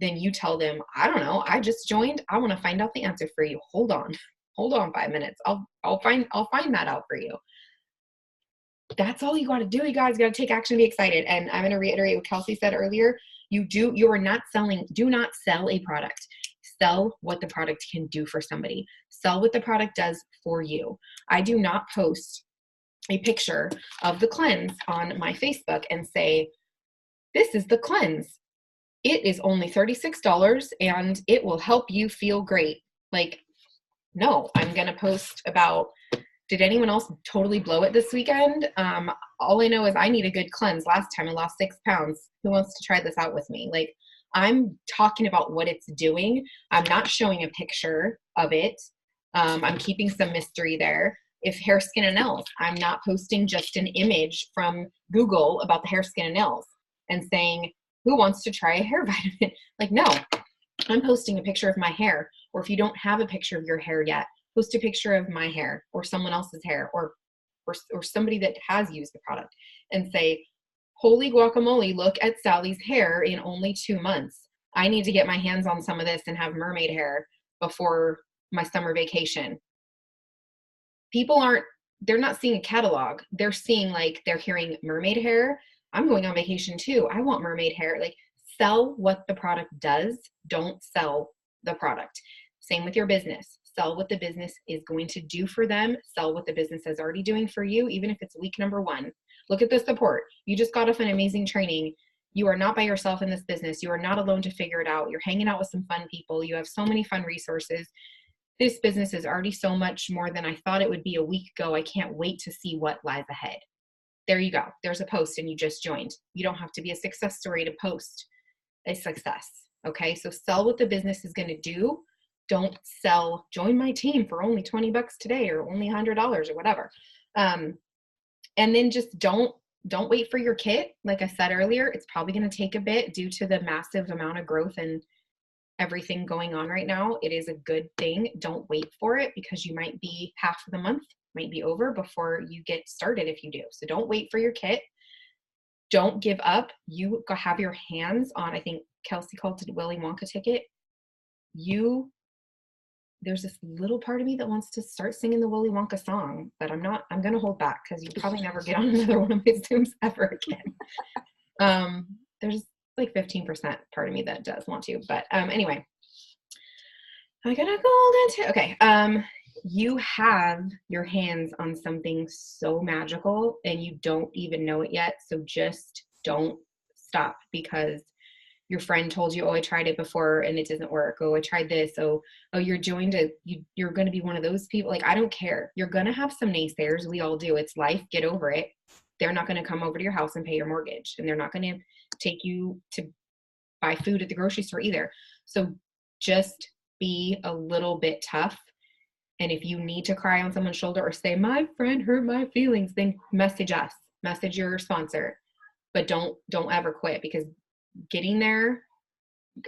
then you tell them, I don't know, I just joined. I want to find out the answer for you. Hold on 5 minutes. I'll find that out for you. That's all you got to do. You guys got to take action and be excited. And I'm going to reiterate what Kelsey said earlier. Do not sell a product. Sell what the product can do for somebody. Sell what the product does for you. I do not post a picture of the cleanse on my Facebook and say, this is the cleanse. It is only $36 and it will help you feel great. Like, no, I'm going to post about, did anyone else totally blow it this weekend? All I know is I need a good cleanse. Last time I lost 6 pounds. Who wants to try this out with me? Like, I'm talking about what it's doing. I'm not showing a picture of it. I'm keeping some mystery there. If hair, skin, and nails, I'm not posting just an image from Google about the hair, skin, and nails and saying, who wants to try a hair vitamin? Like, no, I'm posting a picture of my hair. Or if you don't have a picture of your hair yet, post a picture of my hair or someone else's hair or somebody that has used the product and say, holy guacamole, look at Sally's hair in only 2 months. I need to get my hands on some of this and have mermaid hair before my summer vacation. People they're not seeing a catalog. They're seeing, like, they're hearing mermaid hair. I'm going on vacation too. I want mermaid hair. Like, sell what the product does. Don't sell the product. Same with your business. Sell what the business is going to do for them. Sell what the business is already doing for you, even if it's week number 1. Look at the support. You just got off an amazing training. You are not by yourself in this business. You are not alone to figure it out. You're hanging out with some fun people. You have so many fun resources. This business is already so much more than I thought it would be a week ago. I can't wait to see what lies ahead. There you go. There's a post and you just joined. You don't have to be a success story to post a success. Okay. So sell what the business is going to do. Don't sell, join my team for only $20 today or only $100 or whatever. And then just don't wait for your kit. Like I said earlier, it's probably going to take a bit due to the massive amount of growth and everything going on right now. It is a good thing. Don't wait for it, because you might be half of the month, might be over before you get started if you do. So don't wait for your kit. Don't give up. You have your hands on, I think Kelsey called it Willy Wonka ticket. There's this little part of me that wants to start singing the Willy Wonka song, but I'm going to hold back, because you probably never get on another one of my Zooms ever again. There's like 15% part of me that does want to, but anyway, I gotta go into, okay. You have your hands on something so magical and you don't even know it yet. So just don't stop because your friend told you, oh, I tried it before and it doesn't work. Oh, I tried this. Oh, you're you're going to be one of those people. Like, I don't care. You're going to have some naysayers. We all do. It's life. Get over it. They're not going to come over to your house and pay your mortgage, and they're not going to take you to buy food at the grocery store either. So just be a little bit tough. And if you need to cry on someone's shoulder or say, my friend hurt my feelings, then message us, message your sponsor, but don't ever quit, because getting there,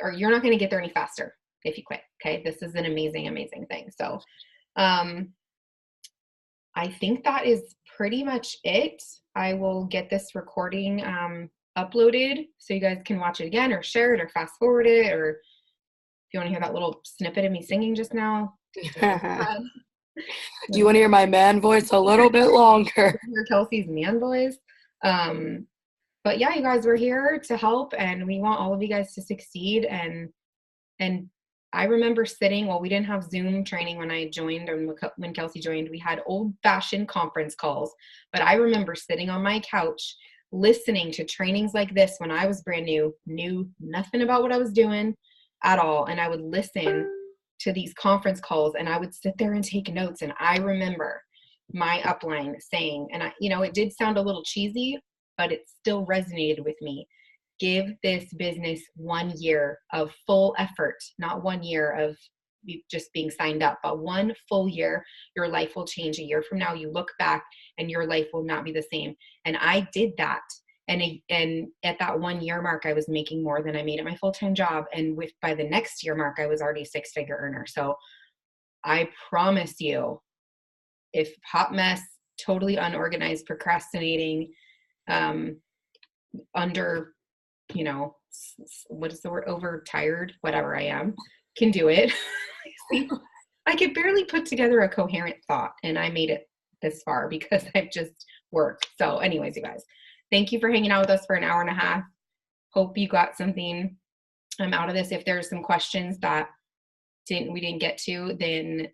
or you're not going to get there any faster if you quit. Okay. This is an amazing, amazing thing. So, I think that is pretty much it. I will get this recording, uploaded so you guys can watch it again or share it or fast forward it, or if you want to hear that little snippet of me singing just now. Do you want to hear my man voice a little bit longer? Hear Kelsey's man voice. But yeah, you guys, we're here to help, and we want all of you guys to succeed. And I remember sitting, well, we didn't have Zoom training when I joined, or when Kelsey joined. We had old-fashioned conference calls. But I remember sitting on my couch listening to trainings like this when I was brand new, knew nothing about what I was doing at all. And I would listen to these conference calls and I would sit there and take notes. And I remember my upline saying, and it did sound a little cheesy, but it still resonated with me. Give this business 1 year of full effort, not 1 year of just being signed up, but 1 full year. Your life will change. A year from now, you look back and your life will not be the same. And I did that. And at that 1 year mark, I was making more than I made at my full-time job. And by the next year mark, I was already a 6-figure earner. So I promise you, if hot mess, totally unorganized, procrastinating, what is the word? Overtired, whatever I am, can do it. I could barely put together a coherent thought, and I made it this far because I've just worked. So anyways, you guys, thank you for hanging out with us for an hour and a half. Hope you got something out of this. If there's some questions that we didn't get to, then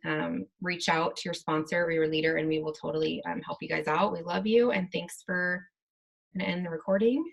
reach out to your sponsor or your leader, and we will totally help you guys out. We love you, and thanks for going to end the recording.